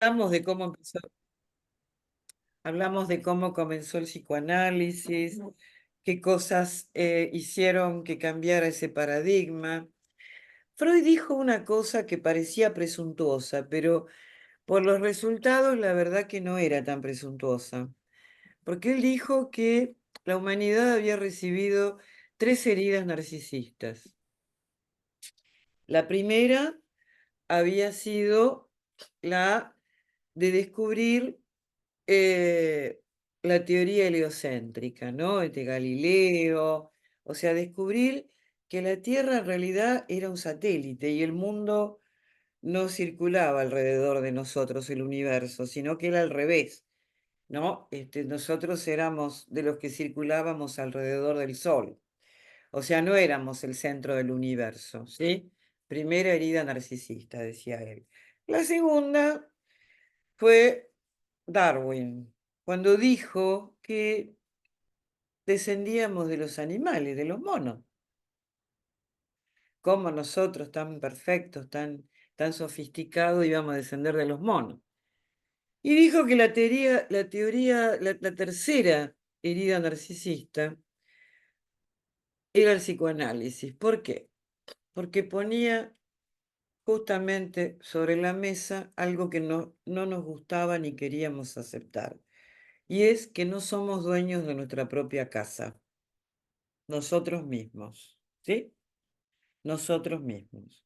Hablamos de cómo empezó, hablamos de cómo comenzó el psicoanálisis, qué cosas hicieron que cambiara ese paradigma. Freud dijo una cosa que parecía presuntuosa, pero por los resultados la verdad que no era tan presuntuosa, porque él dijo que la humanidad había recibido tres heridas narcisistas. La primera había sido la de descubrir eh, la teoría heliocéntrica, ¿no? De Galileo, o sea, descubrir que la Tierra en realidad era un satélite y el mundo no circulaba alrededor de nosotros, el universo, sino que era al revés, ¿no? Nosotros éramos de los que circulábamos alrededor del Sol, o sea, no éramos el centro del universo, ¿sí? Primera herida narcisista, decía él. La segunda fue Darwin, cuando dijo que descendíamos de los animales, de los monos. Como nosotros, tan perfectos, tan sofisticados, íbamos a descender de los monos. Y dijo que la tercera herida narcisista era el psicoanálisis. ¿Por qué? Porque ponía justamente sobre la mesa algo que no nos gustaba ni queríamos aceptar. Y es que no somos dueños de nuestra propia casa. Nosotros mismos, ¿sí? Nosotros mismos.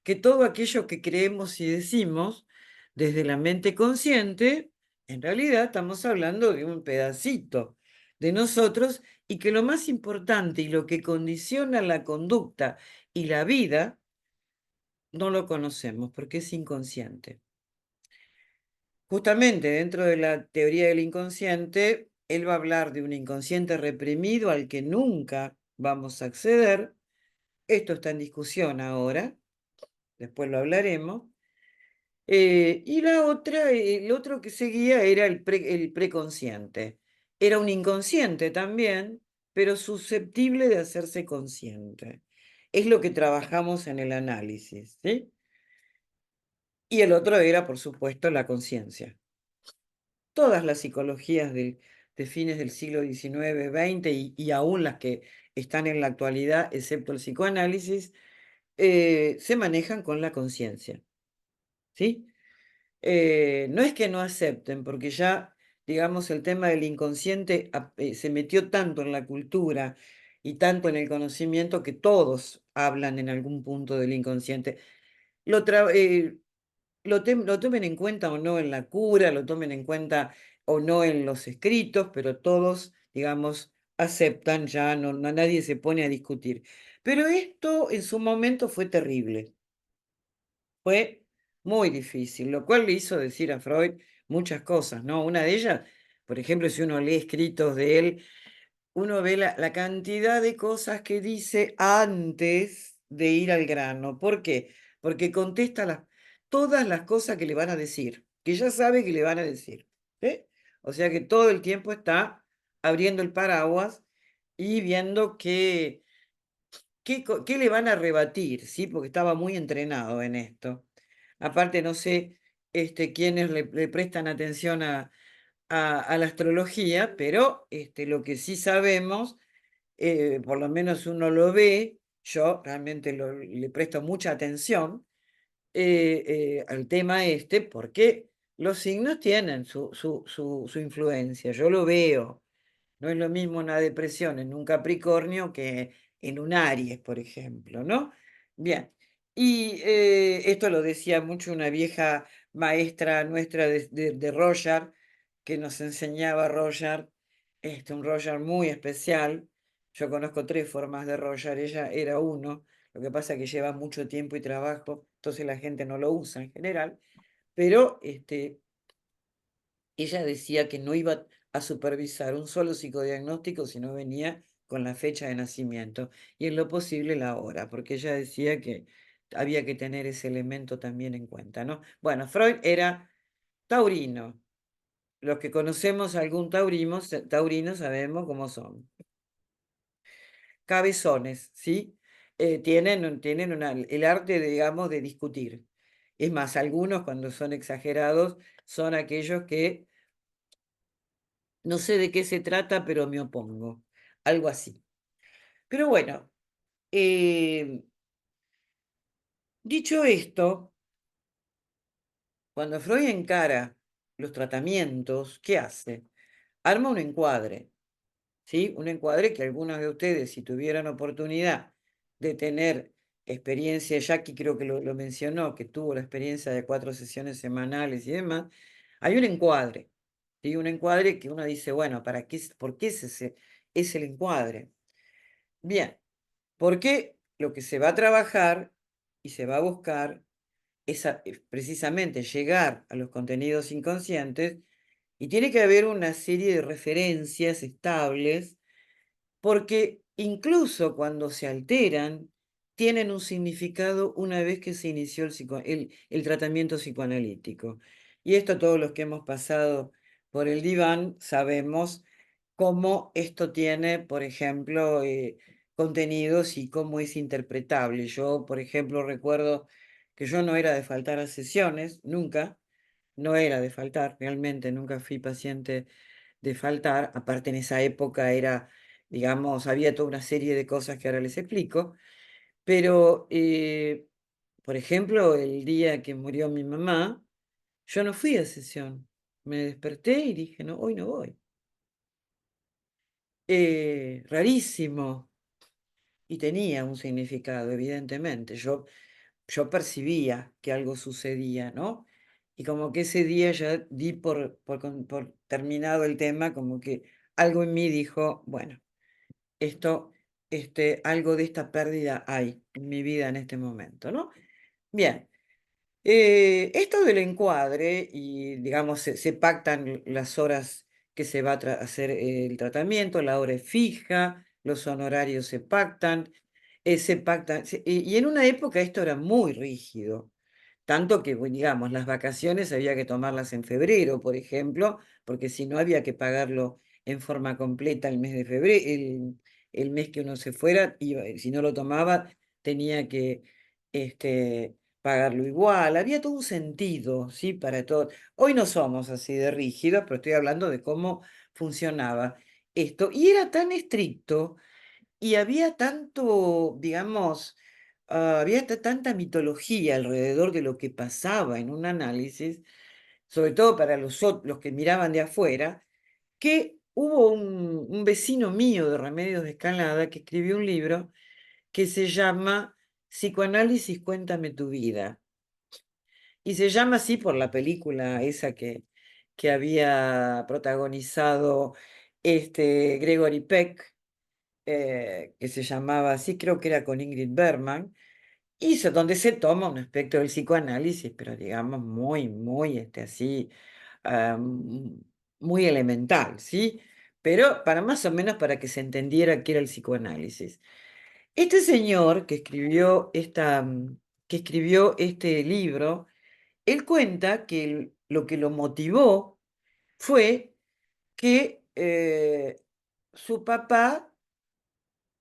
Que todo aquello que creemos y decimos desde la mente consciente, en realidad estamos hablando de un pedacito de nosotros y que lo más importante y lo que condiciona la conducta y la vida, no lo conocemos porque es inconsciente. Justamente dentro de la teoría del inconsciente, él va a hablar de un inconsciente reprimido al que nunca vamos a acceder. Esto está en discusión ahora, después lo hablaremos. Y la otra, el otro que seguía era el preconsciente. Era un inconsciente también, pero susceptible de hacerse consciente. Es lo que trabajamos en el análisis, ¿sí? Y el otro era, por supuesto, la conciencia. Todas las psicologías de fines del siglo XIX, XX y aún las que están en la actualidad, excepto el psicoanálisis, se manejan con la conciencia, ¿sí? No es que no acepten, porque ya, digamos, el tema del inconsciente se metió tanto en la cultura y tanto en el conocimiento que todos hablan en algún punto del inconsciente. Lo, tra- eh, lo tomen en cuenta o no en la cura, lo tomen en cuenta o no en los escritos, pero todos, digamos, aceptan ya, nadie se pone a discutir. Pero esto en su momento fue terrible. Fue muy difícil, lo cual le hizo decir a Freud muchas cosas, ¿no? Una de ellas, por ejemplo, si uno lee escritos de él, uno ve la cantidad de cosas que dice antes de ir al grano. ¿Por qué? Porque contesta todas las cosas que le van a decir, que ya sabe que le van a decir. ¿Sí? O sea que todo el tiempo está abriendo el paraguas y viendo qué le van a rebatir, ¿sí? Porque estaba muy entrenado en esto. Aparte, no sé quiénes le prestan atención a la astrología, pero lo que sí sabemos, por lo menos uno lo ve, yo realmente le presto mucha atención al tema porque los signos tienen su influencia, yo lo veo. No es lo mismo una depresión en un Capricornio que en un Aries, por ejemplo, ¿no? Bien, y esto lo decía mucho una vieja maestra nuestra de Roger, que nos enseñaba Roger, un Roger muy especial. Yo conozco tres formas de Roger, ella era uno, lo que pasa es que lleva mucho tiempo y trabajo, entonces la gente no lo usa en general, pero ella decía que no iba a supervisar un solo psicodiagnóstico si no venía con la fecha de nacimiento y en lo posible la hora, porque ella decía que había que tener ese elemento también en cuenta, ¿no? Bueno, Freud era taurino. Los que conocemos algún taurino sabemos cómo son. Cabezones, ¿sí? Tienen el arte, digamos, de discutir. Es más, algunos cuando son exagerados son aquellos que no sé de qué se trata, pero me opongo. Algo así. Pero bueno, eh, dicho esto, cuando Freud encara los tratamientos, ¿qué hace? Arma un encuadre, ¿sí? Un encuadre que algunos de ustedes, si tuvieran oportunidad de tener experiencia, Jackie creo que lo mencionó, que tuvo la experiencia de 4 sesiones semanales y demás, hay un encuadre, ¿sí? Un encuadre que uno dice, bueno, ¿para qué, por qué es el encuadre? Bien, porque lo que se va a trabajar y se va a buscar es precisamente llegar a los contenidos inconscientes y tiene que haber una serie de referencias estables porque incluso cuando se alteran, tienen un significado una vez que se inició el tratamiento psicoanalítico. Y esto todos los que hemos pasado por el diván sabemos cómo esto tiene, por ejemplo, contenidos y cómo es interpretable. Yo, por ejemplo, recuerdo que yo no era de faltar a sesiones, nunca, no era de faltar, realmente nunca fui paciente de faltar, aparte en esa época era, digamos, había toda una serie de cosas que ahora les explico, pero, por ejemplo, el día que murió mi mamá, yo no fui a sesión, me desperté y dije, no, hoy no voy. Rarísimo, y tenía un significado, evidentemente, yo percibía que algo sucedía, ¿no? Y como que ese día ya di por terminado el tema, como que algo en mí dijo, bueno, esto, algo de esta pérdida hay en mi vida en este momento, ¿no? Bien, esto del encuadre y, digamos, se pactan las horas que se va a hacer el tratamiento, la hora es fija, los honorarios se pactan, y en una época esto era muy rígido. Tanto que, bueno, digamos, las vacaciones había que tomarlas en febrero, por ejemplo, porque si no había que pagarlo en forma completa el mes de febrero, el mes que uno se fuera, si no lo tomaba, tenía que pagarlo igual. Había todo un sentido, ¿sí? Para todo. Hoy no somos así de rígidos, pero estoy hablando de cómo funcionaba esto. Y era tan estricto y había tanto, digamos, había tanta mitología alrededor de lo que pasaba en un análisis, sobre todo para los que miraban de afuera, que hubo un vecino mío de Remedios de Escalada que escribió un libro que se llama Psicoanálisis, cuéntame tu vida. Y se llama así por la película esa que había protagonizado Gregory Peck, que se llamaba así, creo que era con Ingrid Bergman, donde se toma un aspecto del psicoanálisis, pero digamos muy, muy así, ah, muy elemental, ¿sí? Pero para más o menos para que se entendiera qué era el psicoanálisis. Este señor que escribió este libro, él cuenta que lo que lo motivó fue que su papá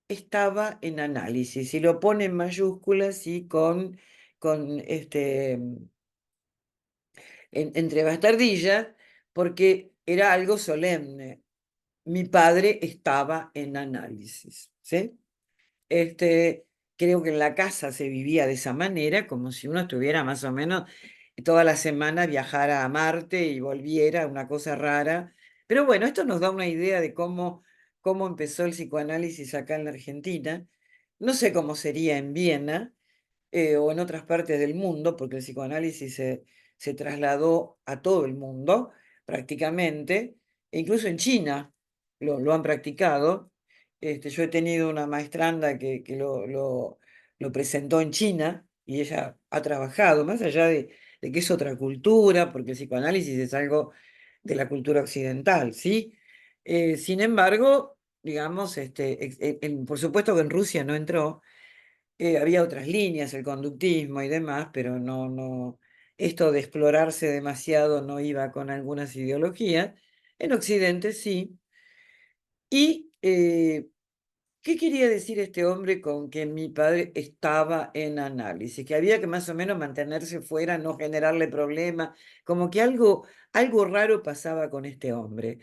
estaba en análisis y lo pone en mayúsculas y con entre bastardillas, porque era algo solemne. Mi padre estaba en análisis, ¿sí? Este, creo que en la casa se vivía de esa manera, como si uno estuviera más o menos toda la semana viajara a Marte y volviera, una cosa rara. Pero bueno, esto nos da una idea de cómo empezó el psicoanálisis acá en la Argentina. No sé cómo sería en Viena, o en otras partes del mundo, porque el psicoanálisis se trasladó a todo el mundo prácticamente, e incluso en China lo han practicado. Yo he tenido una maestranda que lo presentó en China y ella ha trabajado, más allá de que es otra cultura, porque el psicoanálisis es algo de la cultura occidental, ¿sí? Sin embargo, digamos, por supuesto que en Rusia no entró, había otras líneas, el conductismo y demás, pero no, esto de explorarse demasiado no iba con algunas ideologías. En Occidente sí. Y ¿Qué quería decir este hombre con que mi padre estaba en análisis? Que había que más o menos mantenerse fuera, no generarle problemas, como que algo raro pasaba con este hombre.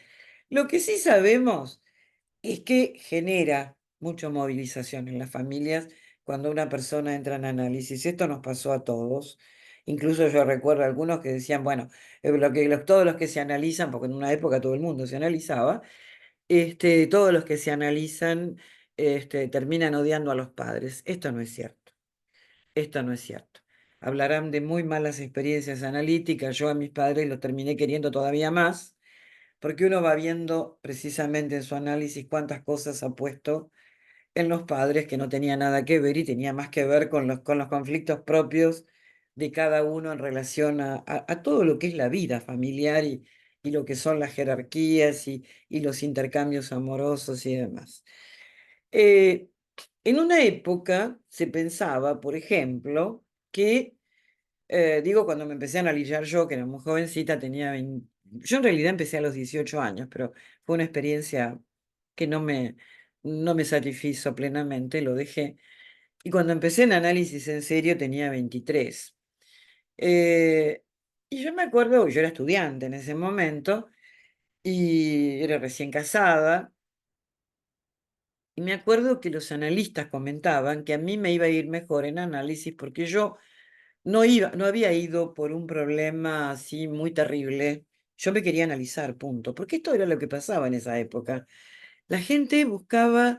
Lo que sí sabemos es que genera mucha movilización en las familias cuando una persona entra en análisis. Esto nos pasó a todos. Incluso yo recuerdo algunos que decían, bueno, todos los que se analizan, porque en una época todo el mundo se analizaba, todos los que se analizan terminan odiando a los padres. Esto no es cierto. Esto no es cierto. Hablarán de muy malas experiencias analíticas. Yo a mis padres los terminé queriendo todavía más, porque uno va viendo precisamente en su análisis cuántas cosas ha puesto en los padres que no tenía nada que ver y tenía más que ver con los conflictos propios de cada uno en relación a todo lo que es la vida familiar y lo que son las jerarquías y los intercambios amorosos y demás. Eh, en una época se pensaba, por ejemplo, que, digo, cuando me empecé a analizar yo, que era muy jovencita, tenía 20, yo en realidad empecé a los 18 años, pero fue una experiencia que no me satisfizo plenamente, lo dejé. Y cuando empecé en análisis en serio tenía 23. Eh, y yo me acuerdo, yo era estudiante en ese momento y era recién casada. Y me acuerdo que los analistas comentaban que a mí me iba a ir mejor en análisis porque yo no había ido por un problema así muy terrible. Yo me quería analizar, punto. Porque esto era lo que pasaba en esa época. La gente buscaba,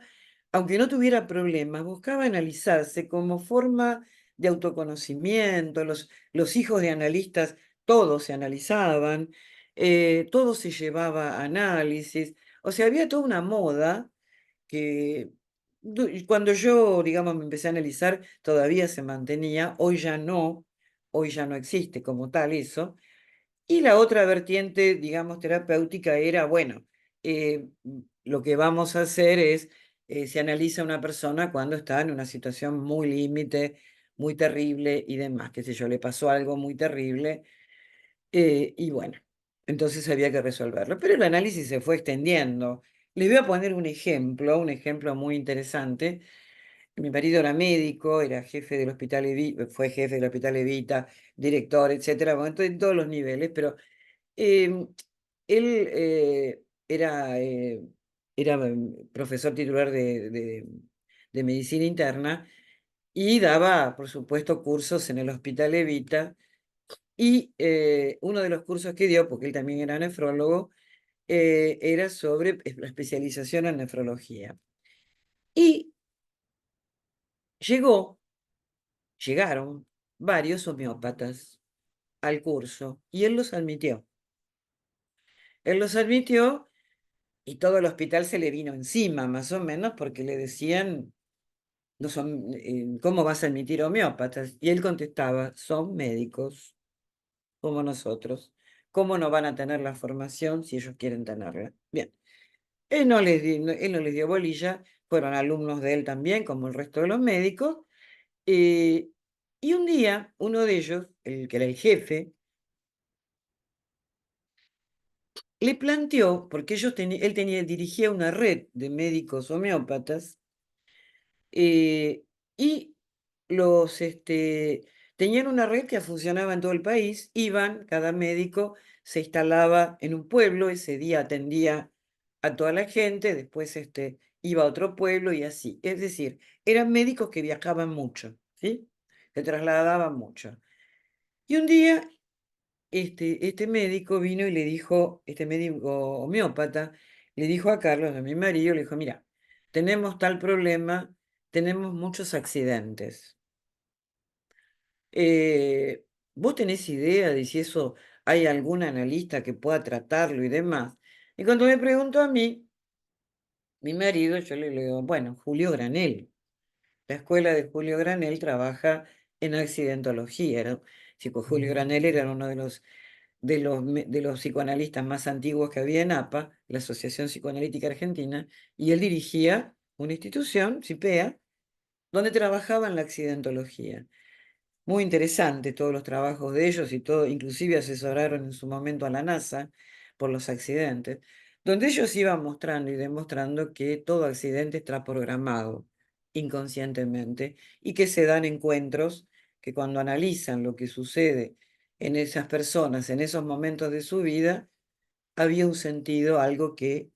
aunque no tuviera problemas, buscaba analizarse como forma de autoconocimiento. Los hijos de analistas, todos se analizaban, todo se llevaba a análisis. O sea, había toda una moda que y cuando yo, digamos, me empecé a analizar, todavía se mantenía, hoy ya no existe como tal eso. Y la otra vertiente, digamos, terapéutica era, bueno, lo que vamos a hacer es, se analiza a una persona cuando está en una situación muy límite, muy terrible y demás, qué sé yo, le pasó algo muy terrible y bueno, entonces había que resolverlo. Pero el análisis se fue extendiendo. Les voy a poner un ejemplo muy interesante. Mi marido era médico, era jefe del hospital fue jefe del hospital Evita, director, etcétera, bueno, en todos los niveles, pero em, él era profesor titular de medicina interna y daba, por supuesto, cursos en el hospital Evita y uno de los cursos que dio, porque él también era nefrólogo, era sobre la especialización en nefrología. Y llegó, llegaron varios homeópatas al curso y él los admitió. Él los admitió y todo el hospital se le vino encima, más o menos, porque le decían, no son, ¿cómo vas a admitir homeópatas? Y él contestaba, son médicos como nosotros. ¿Cómo no van a tener la formación si ellos quieren tenerla? Bien. Él no les dio bolilla, fueron alumnos de él también, como el resto de los médicos. eh, y un día, uno de ellos, el que era el jefe, le planteó, porque dirigía una red de médicos homeópatas, eh, y tenían una red que funcionaba en todo el país, iban, cada médico se instalaba en un pueblo, ese día atendía a toda la gente, después iba a otro pueblo y así. Es decir, eran médicos que viajaban mucho, ¿sí? Se trasladaban mucho. Y un día este médico vino y le dijo, este médico homeópata, le dijo a Carlos, a mi marido, le dijo, mira, tenemos tal problema, tenemos muchos accidentes. ¿Vos tenés idea de si eso hay algún analista que pueda tratarlo y demás? Y cuando me preguntó a mí, mi marido, yo le digo, bueno, Julio Granel. La escuela de Julio Granel trabaja en accidentología. Julio Granel era uno de los psicoanalistas más antiguos que había en APA, la Asociación Psicoanalítica Argentina, y él dirigía una institución, CIPEA, donde trabajaba en la accidentología. Muy interesante todos los trabajos de ellos y todo, inclusive asesoraron en su momento a la NASA por los accidentes. donde ellos iban mostrando y demostrando que todo accidente está programado inconscientemente y que se dan encuentros que cuando analizan lo que sucede en esas personas, en esos momentos de su vida, había un sentido, algo que,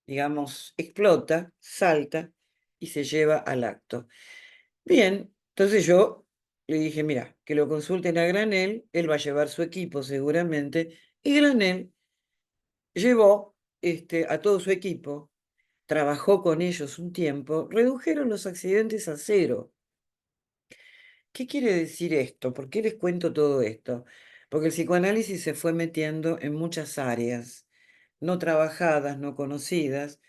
digamos, explota, salta y se lleva al acto. Bien, entonces yo le dije, mira, que lo consulten a Granel, él va a llevar su equipo seguramente, y Granel llevó a todo su equipo, trabajó con ellos un tiempo, redujeron los accidentes a cero. ¿Qué quiere decir esto? ¿Por qué les cuento todo esto? Porque el psicoanálisis se fue metiendo en muchas áreas, no trabajadas, no conocidas,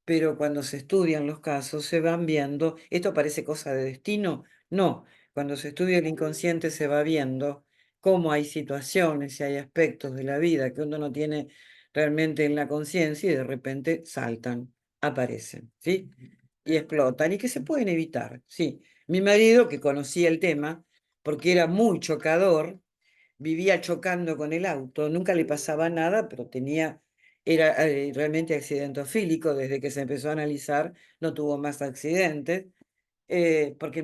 pero cuando se estudian los casos se van viendo, ¿esto parece cosa de destino? No, cuando se estudia el inconsciente se va viendo cómo hay situaciones y hay aspectos de la vida que uno no tiene realmente en la conciencia y de repente saltan, aparecen, ¿sí? Y explotan y que se pueden evitar, sí. Mi marido, que conocía el tema, porque era muy chocador, vivía chocando con el auto, nunca le pasaba nada, pero era realmente accidentofílico, desde que se empezó a analizar, no tuvo más accidentes, porque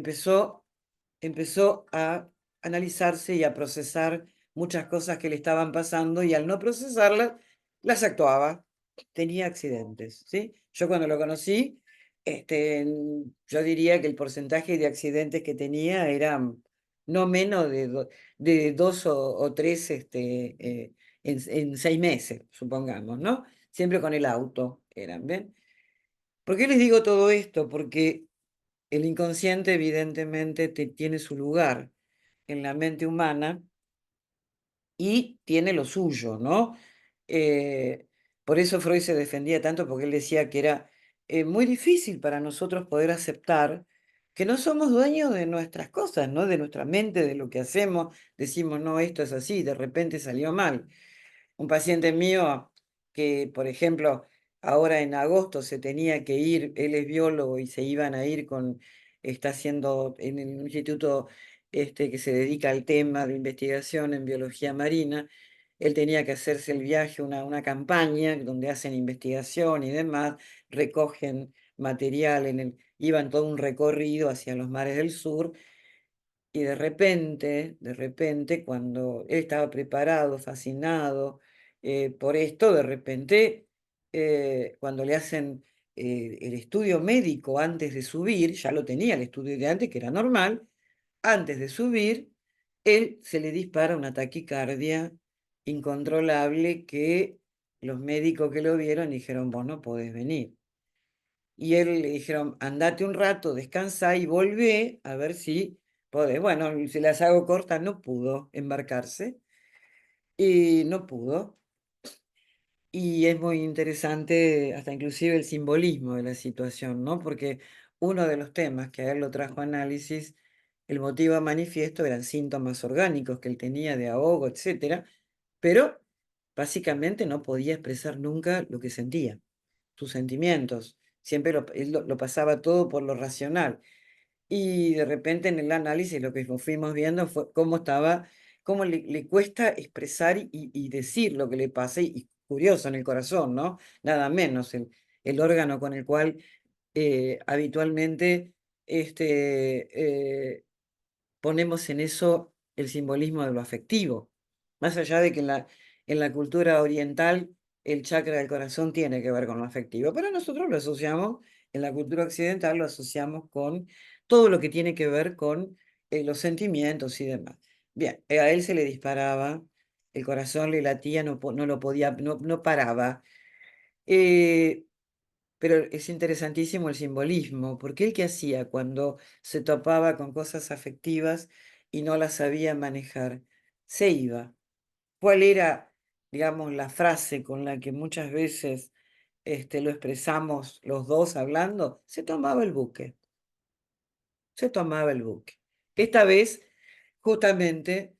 empezó a analizarse y a procesar muchas cosas que le estaban pasando y al no procesarlas, las actuaba, tenía accidentes, ¿sí? Yo cuando lo conocí, yo diría que el porcentaje de accidentes que tenía era no menos de dos o tres en 6 meses, supongamos, ¿no? Siempre con el auto eran, ¿ven? ¿Por qué les digo todo esto? Porque el inconsciente evidentemente tiene su lugar en la mente humana y tiene lo suyo, ¿no? Eh, por eso Freud se defendía tanto, porque él decía que era muy difícil para nosotros poder aceptar que no somos dueños de nuestras cosas, ¿no? De nuestra mente, de lo que hacemos. Decimos, no, esto es así, de repente salió mal. Un paciente mío que, por ejemplo, ahora en agosto se tenía que ir, él es biólogo y se iban a ir está haciendo en el instituto que se dedica al tema de investigación en biología marina, él tenía que hacerse el viaje, una campaña donde hacen investigación y demás, recogen material, iban todo un recorrido hacia los mares del sur y de repente, cuando él estaba preparado, fascinado por esto, de repente, cuando le hacen el estudio médico antes de subir, ya lo tenía el estudio de antes, que era normal, antes de subir, él se le dispara una taquicardia incontrolable que los médicos que lo vieron dijeron, vos no podés venir. Y él le dijeron, andate un rato, descansa y volvé a ver si podés. Bueno, se las hago cortas, no pudo embarcarse y no pudo. Y es muy interesante hasta inclusive el simbolismo de la situación, ¿no? Porque uno de los temas que a él lo trajo a análisis, el motivo a manifiesto eran síntomas orgánicos que él tenía de ahogo, etcétera, pero básicamente no podía expresar nunca lo que sentía, sus sentimientos. Siempre él lo pasaba todo por lo racional. Y de repente en el análisis lo que fuimos viendo fue cómo le cuesta expresar y decir lo que le pasa, y curioso en el corazón, ¿no? Nada menos, el órgano con el cual habitualmente ponemos en eso el simbolismo de lo afectivo. Más allá de que en la cultura oriental el chakra del corazón tiene que ver con lo afectivo, pero nosotros lo asociamos, en la cultura occidental lo asociamos con todo lo que tiene que ver con los sentimientos y demás. Bien, a él se le disparaba, el corazón le latía, no lo podía, no paraba. Eh, pero es interesantísimo el simbolismo, porque él qué hacía cuando se topaba con cosas afectivas y no las sabía manejar, se iba. ¿Cuál era, digamos, la frase con la que muchas veces lo expresamos los dos hablando? Se tomaba el buque, se tomaba el buque. Esta vez, justamente,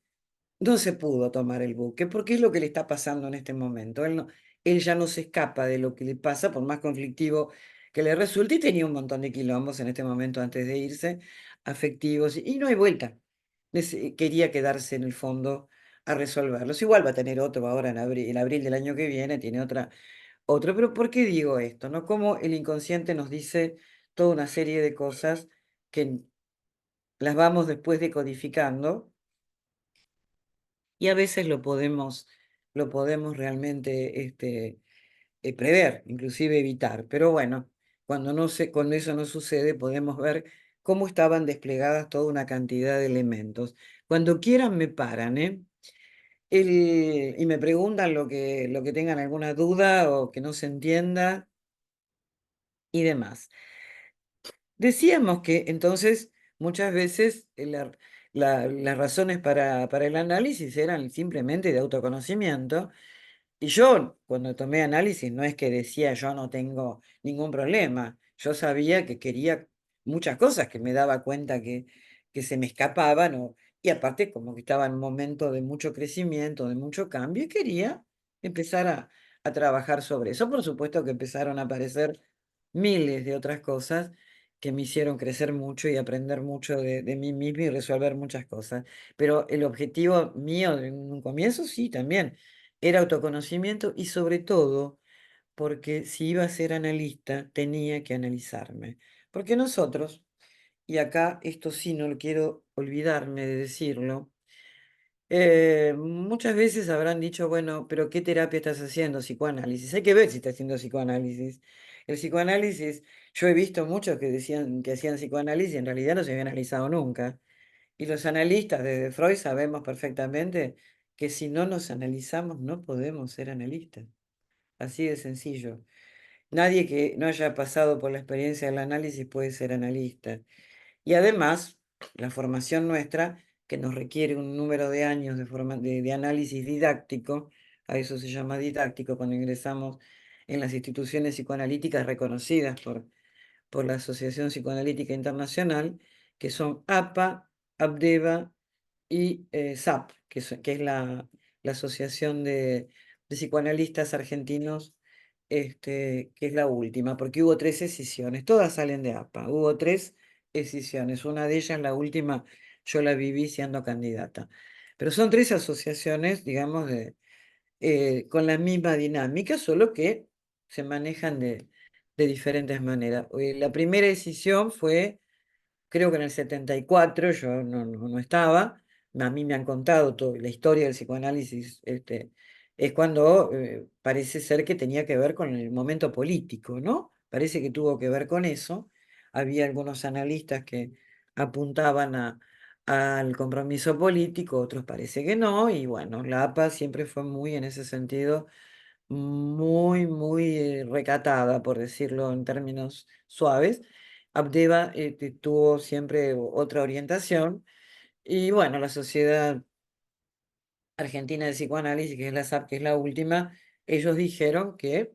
no se pudo tomar el buque, porque es lo que le está pasando en este momento. Él ya no se escapa de lo que le pasa, por más conflictivo que le resulte, y tenía un montón de quilombos en este momento antes de irse, afectivos, y no hay vuelta. Quería quedarse en el fondo a resolverlos. Igual va a tener otro ahora en abril del año que viene, tiene otro. Pero ¿por qué digo esto? ¿No? Como el inconsciente nos dice toda una serie de cosas que las vamos después decodificando y a veces lo podemos realmente prever, inclusive evitar. Pero bueno, cuando eso no sucede, podemos ver cómo estaban desplegadas toda una cantidad de elementos. Cuando quieran me paran, ¿eh? Y me preguntan lo que tengan alguna duda o que no se entienda y demás. Decíamos que entonces muchas veces las razones para el análisis eran simplemente de autoconocimiento. Y yo, cuando tomé análisis, no es que decía yo no tengo ningún problema. Yo sabía que quería muchas cosas que me daba cuenta que se me escapaban. Y aparte, como que estaba en un momento de mucho crecimiento, de mucho cambio, y quería empezar a trabajar sobre eso. Por supuesto que empezaron a aparecer miles de otras cosas que me hicieron crecer mucho y aprender mucho de mí mismo y resolver muchas cosas. Pero el objetivo mío en un comienzo, sí, también era autoconocimiento y sobre todo porque si iba a ser analista tenía que analizarme. Porque nosotros, y acá esto sí no lo quiero olvidarme de decirlo, muchas veces habrán dicho, bueno, pero ¿qué terapia estás haciendo? Psicoanálisis. Hay que ver si está haciendo psicoanálisis. El psicoanálisis, yo he visto muchos que decían que hacían psicoanálisis y en realidad no se habían analizado nunca. Y los analistas desde Freud sabemos perfectamente que si no nos analizamos no podemos ser analistas. Así de sencillo. Nadie que no haya pasado por la experiencia del análisis puede ser analista. Y además, la formación nuestra, que nos requiere un número de años de análisis didáctico, a eso se llama didáctico cuando ingresamos en las instituciones psicoanalíticas reconocidas por la Asociación Psicoanalítica Internacional, que son APA, ABDEVA y SAP, que es la Asociación de Psicoanalistas Argentinos, que es la última, porque hubo tres escisiones, todas salen de APA, hubo tres escisiones, una de ellas, la última, yo la viví siendo candidata. Pero son tres asociaciones, digamos, con la misma dinámica, solo que se manejan de diferentes maneras. La primera decisión fue, creo que en el 74, yo no estaba, a mí me han contado toda la historia del psicoanálisis, es cuando parece ser que tenía que ver con el momento político, ¿no? Parece que tuvo que ver con eso. Había algunos analistas que apuntaban al compromiso político, otros parece que no, y bueno, la APA siempre fue muy en ese sentido muy recatada, por decirlo en términos suaves. Abdeva tuvo siempre otra orientación y bueno, la Sociedad Argentina de Psicoanálisis, que es la SAP, que es la última, ellos dijeron que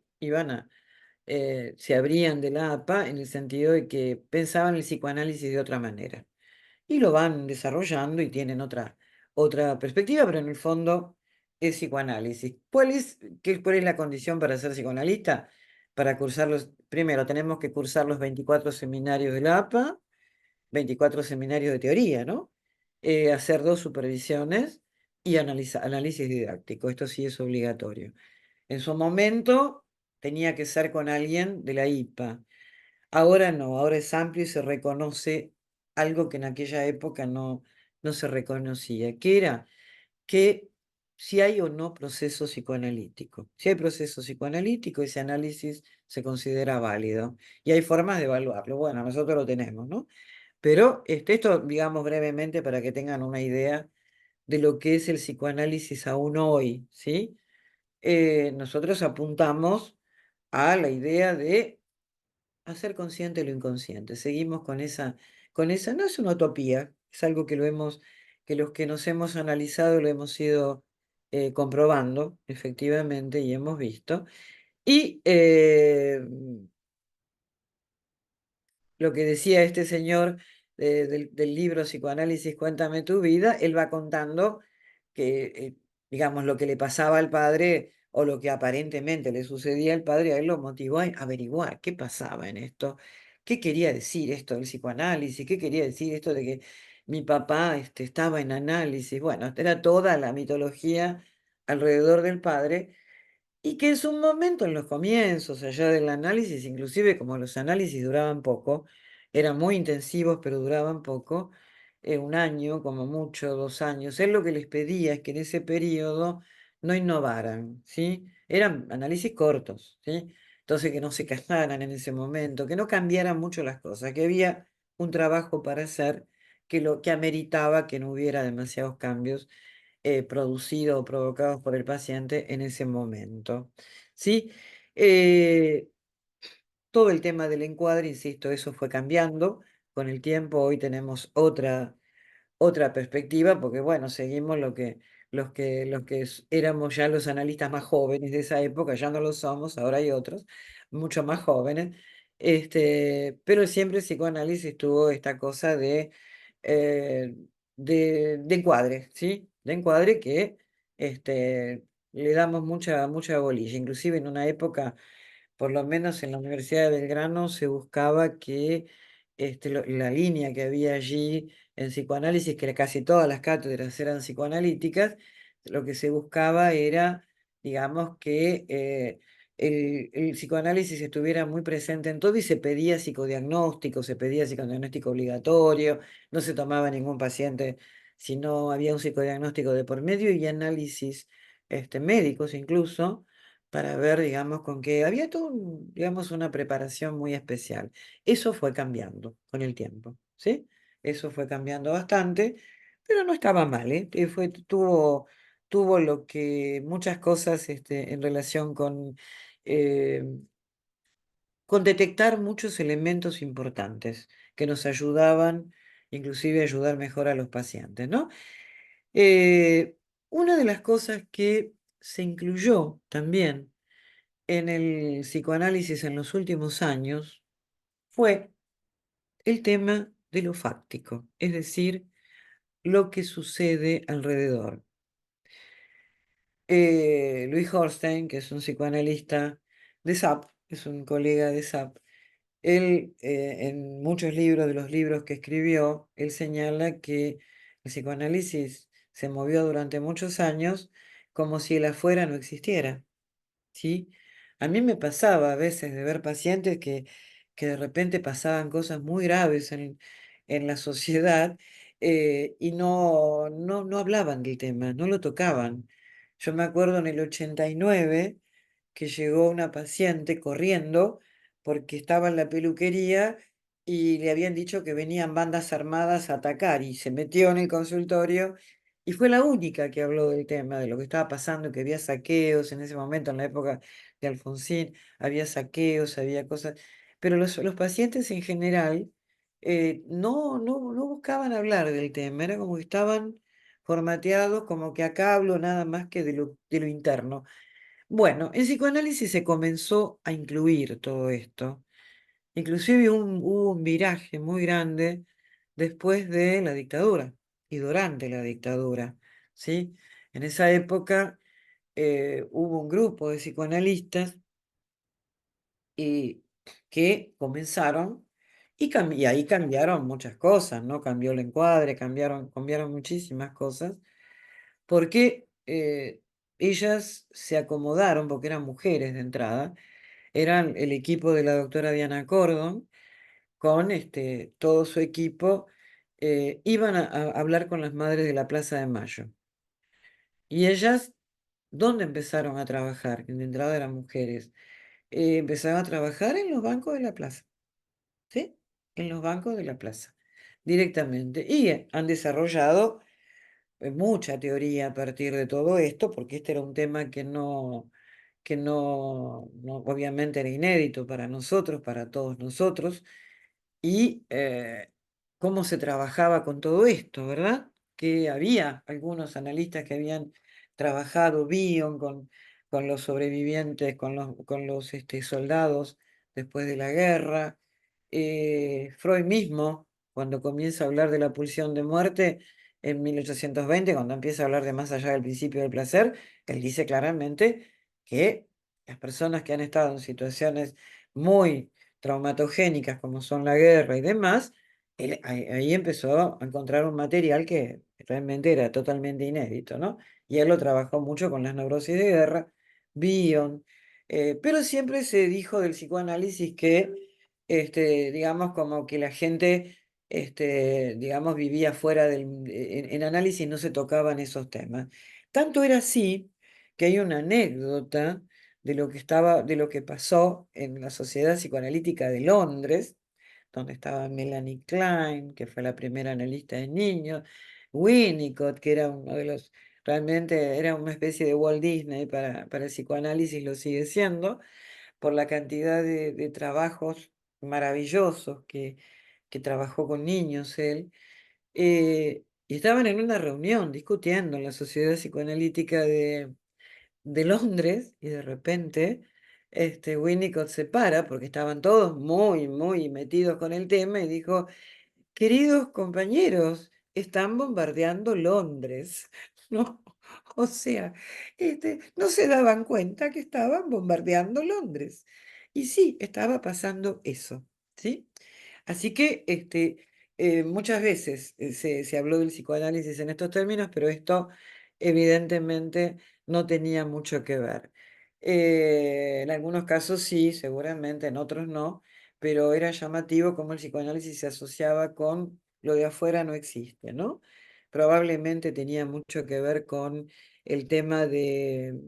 se abrían de la APA en el sentido de que pensaban el psicoanálisis de otra manera y lo van desarrollando y tienen otra perspectiva, pero en el fondo es psicoanálisis. ¿Cuál es la condición para ser psicoanalista? Para primero tenemos que cursar los 24 seminarios de la APA, 24 seminarios de teoría, ¿no? Hacer dos supervisiones y análisis didáctico. Esto sí es obligatorio. En su momento tenía que ser con alguien de la IPA. Ahora no, ahora es amplio y se reconoce algo que en aquella época no se reconocía, que era que si hay o no proceso psicoanalítico. Si hay proceso psicoanalítico, ese análisis se considera válido y hay formas de evaluarlo. Bueno, nosotros lo tenemos, ¿no? Pero esto, digamos brevemente, para que tengan una idea de lo que es el psicoanálisis aún hoy, ¿sí? Nosotros apuntamos a la idea de hacer consciente lo inconsciente. Seguimos con esa, no es una utopía, es algo que los que nos hemos analizado lo hemos ido comprobando, efectivamente, y hemos visto. Y lo que decía este señor del libro Psicoanálisis, Cuéntame tu vida, él va contando que, digamos, lo que le pasaba al padre o lo que aparentemente le sucedía al padre, a él lo motivó a averiguar qué pasaba en esto, qué quería decir esto del psicoanálisis, qué quería decir esto de que mi papá estaba en análisis. Bueno, era toda la mitología alrededor del padre Y que en su momento, en los comienzos, allá del análisis, inclusive como los análisis duraban poco, eran muy intensivos, pero duraban poco, un año, como mucho, 2 años, él lo que les pedía es que en ese periodo no innovaran, ¿sí? Eran análisis cortos, ¿sí? Entonces que no se casaran en ese momento, que no cambiaran mucho las cosas, que había un trabajo para hacer que lo que ameritaba que no hubiera demasiados cambios producidos o provocados por el paciente en ese momento. ¿Sí? Eh, Todo el tema del encuadre, insisto, eso fue cambiando con el tiempo. Hoy tenemos otra perspectiva, porque bueno, seguimos los que éramos ya los analistas más jóvenes de esa época, ya no lo somos, ahora hay otros, mucho más jóvenes, pero siempre el psicoanálisis tuvo esta cosa eh, de encuadre, ¿sí? De encuadre que le damos mucha bolilla, inclusive en una época por lo menos en la Universidad de Belgrano se buscaba que la línea que había allí en psicoanálisis, que casi todas las cátedras eran psicoanalíticas, lo que se buscaba era, digamos, que el psicoanálisis estuviera muy presente en todo y se pedía psicodiagnóstico obligatorio, no se tomaba ningún paciente si no había un psicodiagnóstico de por medio y análisis médicos incluso para ver, digamos, con qué había todo, digamos, una preparación muy especial. Eso fue cambiando con el tiempo, ¿sí? Eso fue cambiando bastante, pero no estaba mal, ¿eh? Tuvo lo que muchas cosas en relación eh, con detectar muchos elementos importantes que nos ayudaban, inclusive a ayudar mejor a los pacientes, ¿no? Eh, una de las cosas que se incluyó también en el psicoanálisis en los últimos años fue el tema de lo fáctico, es decir, lo que sucede alrededor. Louis Horstein, que es un psicoanalista de SAP, es un colega de SAP, él en muchos libros de los libros que escribió, él señala que el psicoanálisis se movió durante muchos años como si el afuera no existiera. ¿Sí? A mí me pasaba a veces de ver pacientes que de repente pasaban cosas muy graves en la sociedad y no hablaban del tema, no lo tocaban. Yo me acuerdo en el 89 que llegó una paciente corriendo porque estaba en la peluquería y le habían dicho que venían bandas armadas a atacar y se metió en el consultorio y fue la única que habló del tema, de lo que estaba pasando, que había saqueos en ese momento, en la época de Alfonsín, había saqueos, había cosas, pero los pacientes en general no buscaban hablar del tema, era como que estaban formateados, como que acá hablo nada más que de lo interno. Bueno, en psicoanálisis se comenzó a incluir todo esto. Inclusive hubo un viraje muy grande después de la dictadura y durante la dictadura, ¿sí? En esa época hubo un grupo de psicoanalistas y que comenzaron y ahí cambiaron muchas cosas, ¿no? Cambió el encuadre, cambiaron muchísimas cosas, porque ellas se acomodaron, porque eran mujeres de entrada, eran el equipo de la doctora Diana Cordon con todo su equipo, iban a hablar con las madres de la Plaza de Mayo. Y ellas, ¿dónde empezaron a trabajar? Que de entrada eran mujeres. Empezaron a trabajar en los bancos de la plaza, ¿sí? En los bancos de la plaza, directamente. Y han desarrollado mucha teoría a partir de todo esto, porque este era un tema que no obviamente era inédito para nosotros, para todos nosotros y cómo se trabajaba con todo esto, ¿verdad? Que había algunos analistas que habían trabajado con los sobrevivientes, con los soldados después de la guerra. Freud mismo, cuando comienza a hablar de la pulsión de muerte en 1820, cuando empieza a hablar de más allá del principio del placer, él dice claramente que las personas que han estado en situaciones muy traumatogénicas como son la guerra y demás, él ahí empezó a encontrar un material que realmente era totalmente inédito, ¿no? Y él lo trabajó mucho con las neurosis de guerra, Bion, pero siempre se dijo del psicoanálisis que, digamos, como que la gente, digamos, vivía fuera en análisis no se tocaban esos temas. Tanto era así que hay una anécdota de lo que pasó en la Sociedad Psicoanalítica de Londres, donde estaba Melanie Klein, que fue la primera analista de niños, Winnicott, que era uno de los, realmente era una especie de Walt Disney para el psicoanálisis, lo sigue siendo, por la cantidad de trabajos maravillosos que trabajó con niños él. Y estaban en una reunión discutiendo en la Sociedad Psicoanalítica de Londres y de repente Winnicott se para porque estaban todos muy, muy metidos con el tema y dijo, queridos compañeros, están bombardeando Londres. No, o sea, no se daban cuenta que estaban bombardeando Londres. Y sí, estaba pasando eso, ¿sí? Así que muchas veces se habló del psicoanálisis en estos términos, pero esto evidentemente no tenía mucho que ver. En algunos casos sí, seguramente, en otros no, pero era llamativo cómo el psicoanálisis se asociaba con lo de afuera no existe, ¿no? Probablemente tenía mucho que ver con el tema de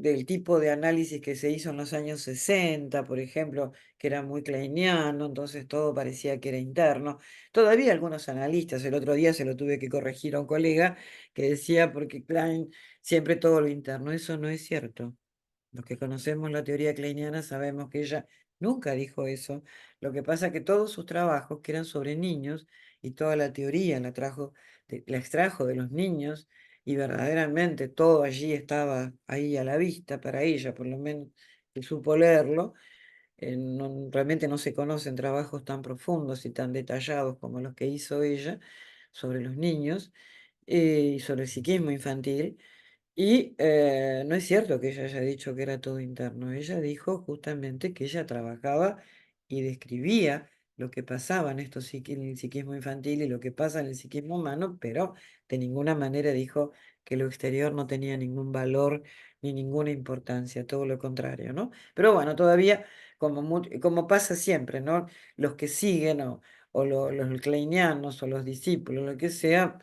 del tipo de análisis que se hizo en los años 60, por ejemplo, que era muy kleiniano, entonces todo parecía que era interno. Todavía algunos analistas, el otro día se lo tuve que corregir a un colega que decía porque Klein siempre todo lo interno. Eso no es cierto. Los que conocemos la teoría kleiniana sabemos que ella nunca dijo eso. Lo que pasa es que todos sus trabajos, que eran sobre niños, y toda la teoría la extrajo de los niños, y verdaderamente todo allí estaba ahí a la vista para ella, por lo menos que supo leerlo. Realmente no se conocen trabajos tan profundos y tan detallados como los que hizo ella sobre los niños y sobre el psiquismo infantil. Y no es cierto que ella haya dicho que era todo interno. Ella dijo justamente que ella trabajaba y describía lo que pasaba en en el psiquismo infantil y lo que pasa en el psiquismo humano, pero de ninguna manera dijo que lo exterior no tenía ningún valor ni ninguna importancia, todo lo contrario, ¿no? Pero bueno, todavía, como pasa siempre, ¿no? Los que siguen o los kleinianos o los discípulos, lo que sea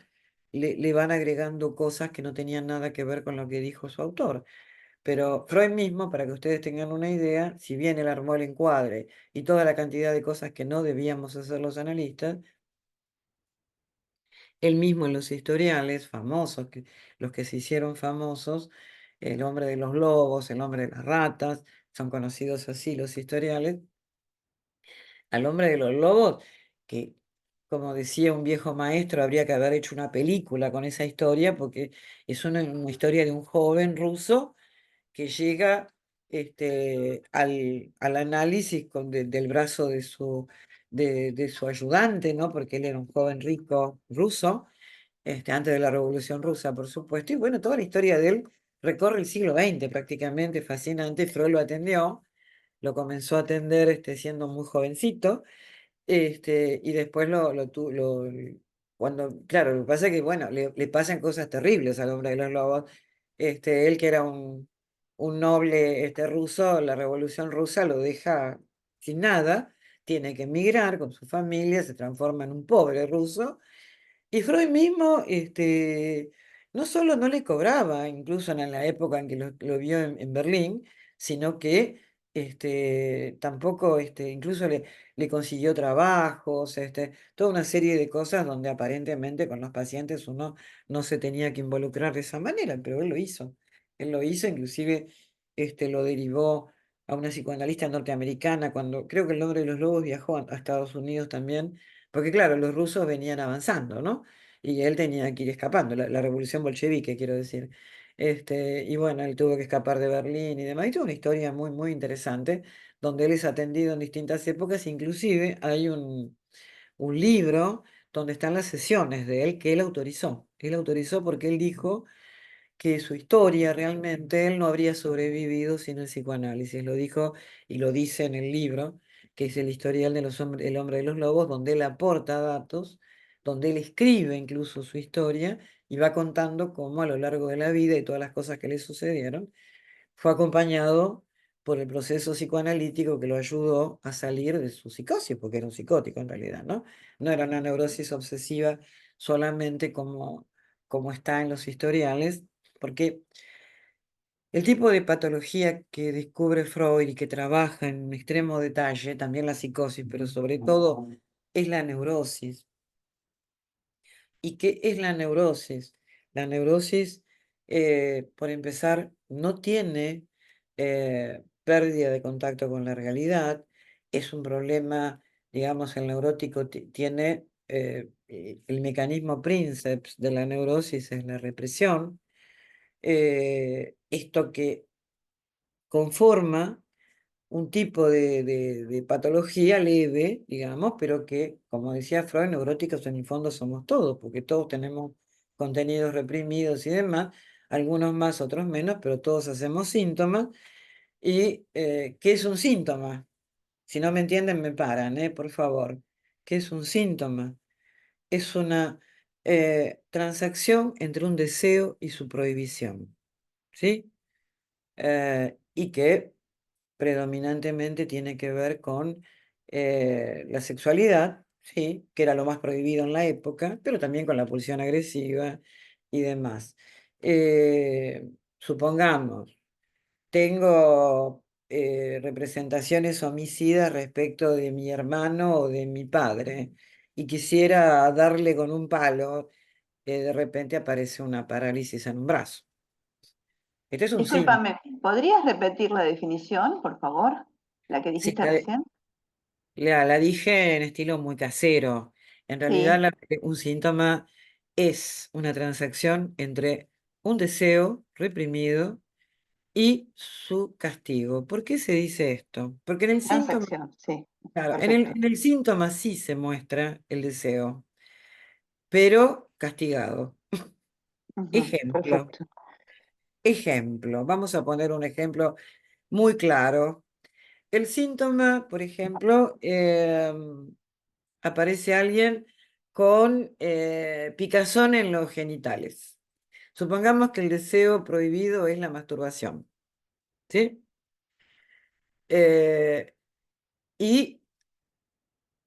le van agregando cosas que no tenían nada que ver con lo que dijo su autor. Pero Freud mismo, para que ustedes tengan una idea, si bien él armó el encuadre y toda la cantidad de cosas que no debíamos hacer los analistas, él mismo en los historiales famosos, los que se hicieron famosos, el hombre de los lobos, el hombre de las ratas, son conocidos así los historiales, al hombre de los lobos, que como decía un viejo maestro, habría que haber hecho una película con esa historia, porque es una historia de un joven ruso que llega al análisis del brazo de su ayudante, ¿no? Porque él era un joven rico ruso, antes de la Revolución Rusa, por supuesto. Y bueno, toda la historia de él recorre el siglo XX prácticamente, fascinante. Freud lo atendió, lo comenzó a atender siendo muy jovencito. Y después cuando, claro, lo que pasa es que, bueno, le pasan cosas terribles al hombre de los lobos. Él que era un noble ruso, la revolución rusa lo deja sin nada, tiene que emigrar con su familia, se transforma en un pobre ruso y Freud mismo, no solo no le cobraba, incluso en la época en que lo vio en Berlín, sino que tampoco, incluso le consiguió trabajos, toda una serie de cosas donde aparentemente con los pacientes uno no se tenía que involucrar de esa manera, pero él lo hizo. Él lo hizo, inclusive lo derivó a una psicoanalista norteamericana cuando creo que el hombre de los lobos viajó a Estados Unidos también, porque claro, los rusos venían avanzando, ¿no? Y él tenía que ir escapando, la revolución bolchevique, quiero decir. Y bueno, él tuvo que escapar de Berlín y demás. Y tuvo una historia muy, muy interesante, donde él es atendido en distintas épocas. Inclusive hay un libro donde están las sesiones de él que él autorizó. Él autorizó porque él dijo que su historia realmente él no habría sobrevivido sin el psicoanálisis. Lo dijo y lo dice en el libro, que es el historial de El hombre de los lobos, donde él aporta datos, donde él escribe incluso su historia y va contando cómo a lo largo de la vida y todas las cosas que le sucedieron, fue acompañado por el proceso psicoanalítico que lo ayudó a salir de su psicosis, porque era un psicótico en realidad, ¿no? No era una neurosis obsesiva solamente como está en los historiales, porque el tipo de patología que descubre Freud y que trabaja en extremo detalle, también la psicosis, pero sobre todo es la neurosis. ¿Y qué es la neurosis? La neurosis, por empezar, no tiene pérdida de contacto con la realidad. Es un problema, digamos, el neurótico tiene el mecanismo princeps de la neurosis es la represión. Esto que conforma un tipo de patología leve, digamos, pero que, como decía Freud, neuróticos en el fondo somos todos, porque todos tenemos contenidos reprimidos y demás, algunos más, otros menos, pero todos hacemos síntomas. ¿Y qué es un síntoma? Si no me entienden, me paran, por favor. ¿Qué es un síntoma? Es una transacción entre un deseo y su prohibición, ¿sí? Y que predominantemente tiene que ver con la sexualidad, sí, que era lo más prohibido en la época, pero también con la pulsión agresiva y demás. Supongamos, tengo representaciones homicidas respecto de mi hermano o de mi padre y quisiera darle con un palo, de repente aparece una parálisis en un brazo. Este es un síntoma. Discúlpame, ¿podrías repetir la definición, por favor? La que Sí, dijiste recién. la dije en estilo muy casero. En realidad, Sí, un síntoma es una transacción entre un deseo reprimido y su castigo. ¿Por qué se dice esto? Porque en el síntoma, transacción, sí, claro, perfecto. en el síntoma sí se muestra el deseo, pero castigado. Ujú, Ejemplo, perfecto. ejemplo. Vamos a poner un ejemplo muy claro. El síntoma, por ejemplo, aparece alguien con picazón en los genitales. Supongamos que el deseo prohibido es la masturbación, ¿sí? Eh, y